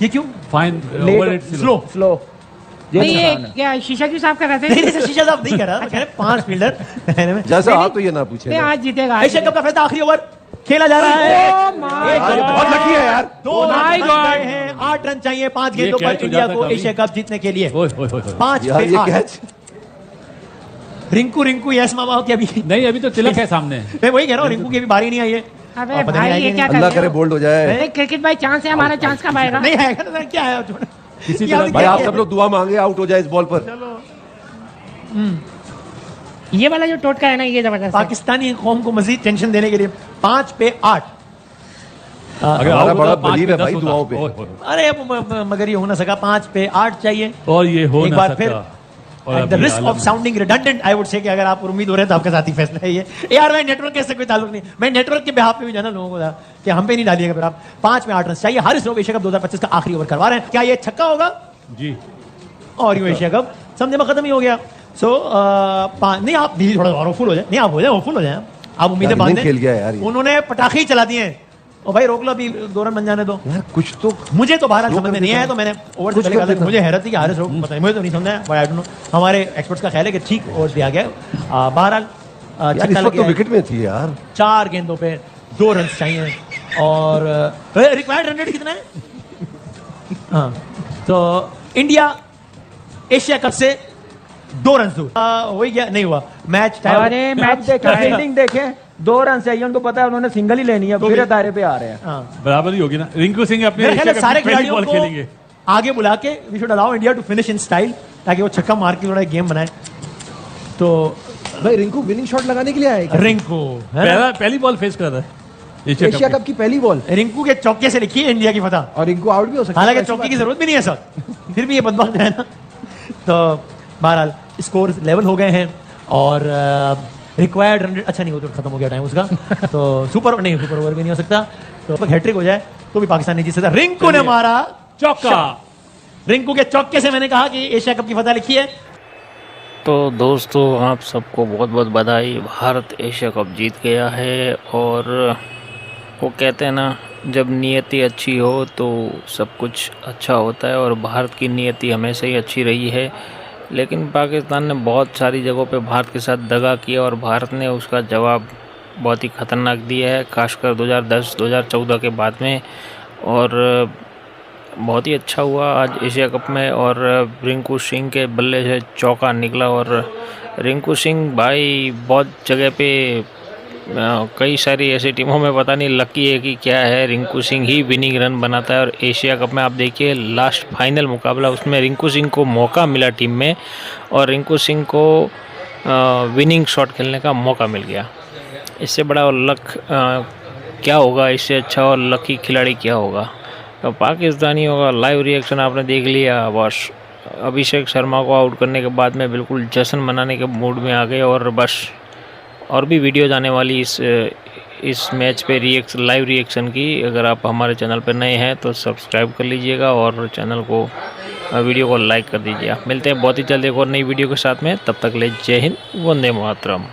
ये क्यों fine over rate slow? Slow नहीं ये क्या शीशा क्यों साफ कर रहे थे? नहीं, शीशा साहब नहीं कर रहा, मैं कह रहा 5 फील्डर। जैसा आप तो ये ना पूछे ये ना। आज जीतेगा। एशिया कप का फैसला आखिरी ओवर खेला जा रहा है। यार, बहुत लकी है यार। 2 रन गए हैं, 8 रन चाहिए 5 ये गेंदों पर catch हो इंडिया जाता को कभी। एशिया कप जीतने के लिए। 5 यार पे ये 8। कैच रिंकू यस मामा की अभी नहीं, अभी तो तिलक है सामने। मैं वही कह रहा हूँ, रिंकू की अभी बारी नहीं आई है। अबे और पता नहीं भाई आएगी ये क्या नहीं। कर अल्लाह रहे करे हो? बोल्ड हो जाए। अरे क्रिकेट भाई चांस है, हमारा चांस कब आएगा? नहीं आएगा तो क्या है? किसी ये आपने तरह भाई क्या आप किया? सब लोग दुआ मांगे आउट हो जाए इस बॉल पर। ये वाला जो टोटका है ना, ये जबरदस्त है। पाकिस्तानी कौम को मजीद टेंशन देने के लिए 5 पे 8। अगर हमारा out बड़ा होता, 5 belief पे है 10 भाई होता। दुआओं पे। ओए, ओए, अरे अब मगर ये हो ना सका। 5 पे 8 चाहिए। और ये हो एक ना बार फिर सका। और एट द अभी risk of Alam- sounding redundant, I would say कि अगर आप उम्मीद हो रहे हैं तो आपका साथी फैसला है ये। यार मैं नेटवर्क के से कोई ताल्लुक नहीं, मैं नेटवर्क के बिहाफ पे भी जाना लोगों को था कि हम पे नहीं डालिएगा फिर आप। 5 में 8 रन चाहिए। हारिस रऊफ एशिया कप 2025 का आखिरी ओवर करवा रहे हैं। क्या ये छक्का होगा? जी और यूं एशिया कप समझे में खत्म ही हो गया। सो नहीं, आप धीरे थोड़ा और फुल हो जाए। नहीं, आप हो जाए फुल हो जाए, आप उम्मीदें यार, बांधें। खेल गया यार ये। उन्होंने पटाखे ही चला दिए हैं। ओ भाई रोक लो, अभी 2 रन बन जाने दो। यार कुछ तो मुझे तो बहरहाल रोक समझ में कर नहीं आया, देता तो मैंने ओवर से कुछ पहले कर कहा था कि देता। मुझे हैरत थी कि हारिस रऊफ पता नहीं, मुझे तो नहीं समझ आया, बट I don't know। हमारे एक्सपर्ट्स का ख्याल है कि ठीक ओवर दिया गया। बहरहाल यार इस छक्का लग वक्त तो गया है। विकेट में थी यार। 4 गेंदों पे 2 रन चाहिए और रिक्वायर्ड रन रेट कितना है? हाँ, तो इंडिया एशिया कप से 2 रन दूर। वही क्या नहीं हुआ मैच टाइम। अरे मैच मैच देखे, फील्डिंग देखे, 2 रन चाहिए, उनको पता है उन्होंने सिंगल ही लेनी है, तो फिर भी- दायरे पे आ रहे हैं। हाँ, बराबर ही होगी ना। रिंकू सिंह अपने मेरे ख्याल एशिया है कप सारे की पहली खिलाड़ियों बॉल को खेलेंगे। आगे बुला के we should allow India to finish in style, ताकि वो छक्का मार के थोड़ा गेम बनाए। तो भाई रिंकू विनिंग शॉट लगाने के लिए आए क्या? रिंकू है ना? पहली बॉल फेस कर रहा है। एशिया कप की पहली बॉल रिंकू के चौके से लिखी है इंडिया की फतह। और इनको आउट भी हो सकता है। हालांकि ऐसी चौके बात की है। जरूरत भी नहीं है सर, फिर भी ये बदमाश है ना। तो बहरहाल स्कोर लेवल हो गए हैं और रिक्वायर्ड रन, अच्छा नहीं, वो तो खत्म हो गया टाइम उसका। तो सुपर ओवर भी नहीं हो सकता, तो हैट्रिक हो जाए तो भी पाकिस्तान नहीं जीत सकता। रिंकू ने मारा चौका। रिंकू के चौके से मैंने कहा कि एशिया कप की फतह लिखी है। तो दोस्तों आप सबको बहुत बहुत बधाई, भारत एशिया कप जीत गया है। और वो कहते हैं ना, जब नियति अच्छी हो तो सब कुछ अच्छा होता है, और भारत की नियति हमेशा ही अच्छी रही है। लेकिन पाकिस्तान ने बहुत सारी जगहों पे भारत के साथ दगा किया और भारत ने उसका जवाब बहुत ही ख़तरनाक दिया है, खासकर 2010-2014 के बाद में। और बहुत ही अच्छा हुआ आज एशिया कप में, और रिंकू सिंह के बल्ले से चौका निकला। और रिंकू सिंह भाई बहुत जगह पे कई सारी ऐसी टीमों में पता नहीं लकी है कि क्या है, रिंकू सिंह ही विनिंग रन बनाता है। और एशिया कप में आप देखिए लास्ट फाइनल मुकाबला, उसमें रिंकू सिंह को मौका मिला टीम में, और रिंकू सिंह को विनिंग शॉट खेलने का मौका मिल गया। इससे बड़ा और लक क्या होगा, इससे अच्छा और लकी खिलाड़ी क्या होगा। तो पाकिस्तानियों का लाइव रिएक्शन आपने देख लिया। बस अभिषेक शर्मा को आउट करने के बाद में बिल्कुल जश्न मनाने के मूड में आ गए। और बस और भी वीडियोज़ आने वाली इस मैच पे लाइव रिएक्शन की। अगर आप हमारे चैनल पर नए हैं तो सब्सक्राइब कर लीजिएगा और चैनल को वीडियो को लाइक कर दीजिए। मिलते हैं बहुत ही जल्द एक और नई वीडियो के साथ में, तब तक ले जय हिंद, वंदे मातरम।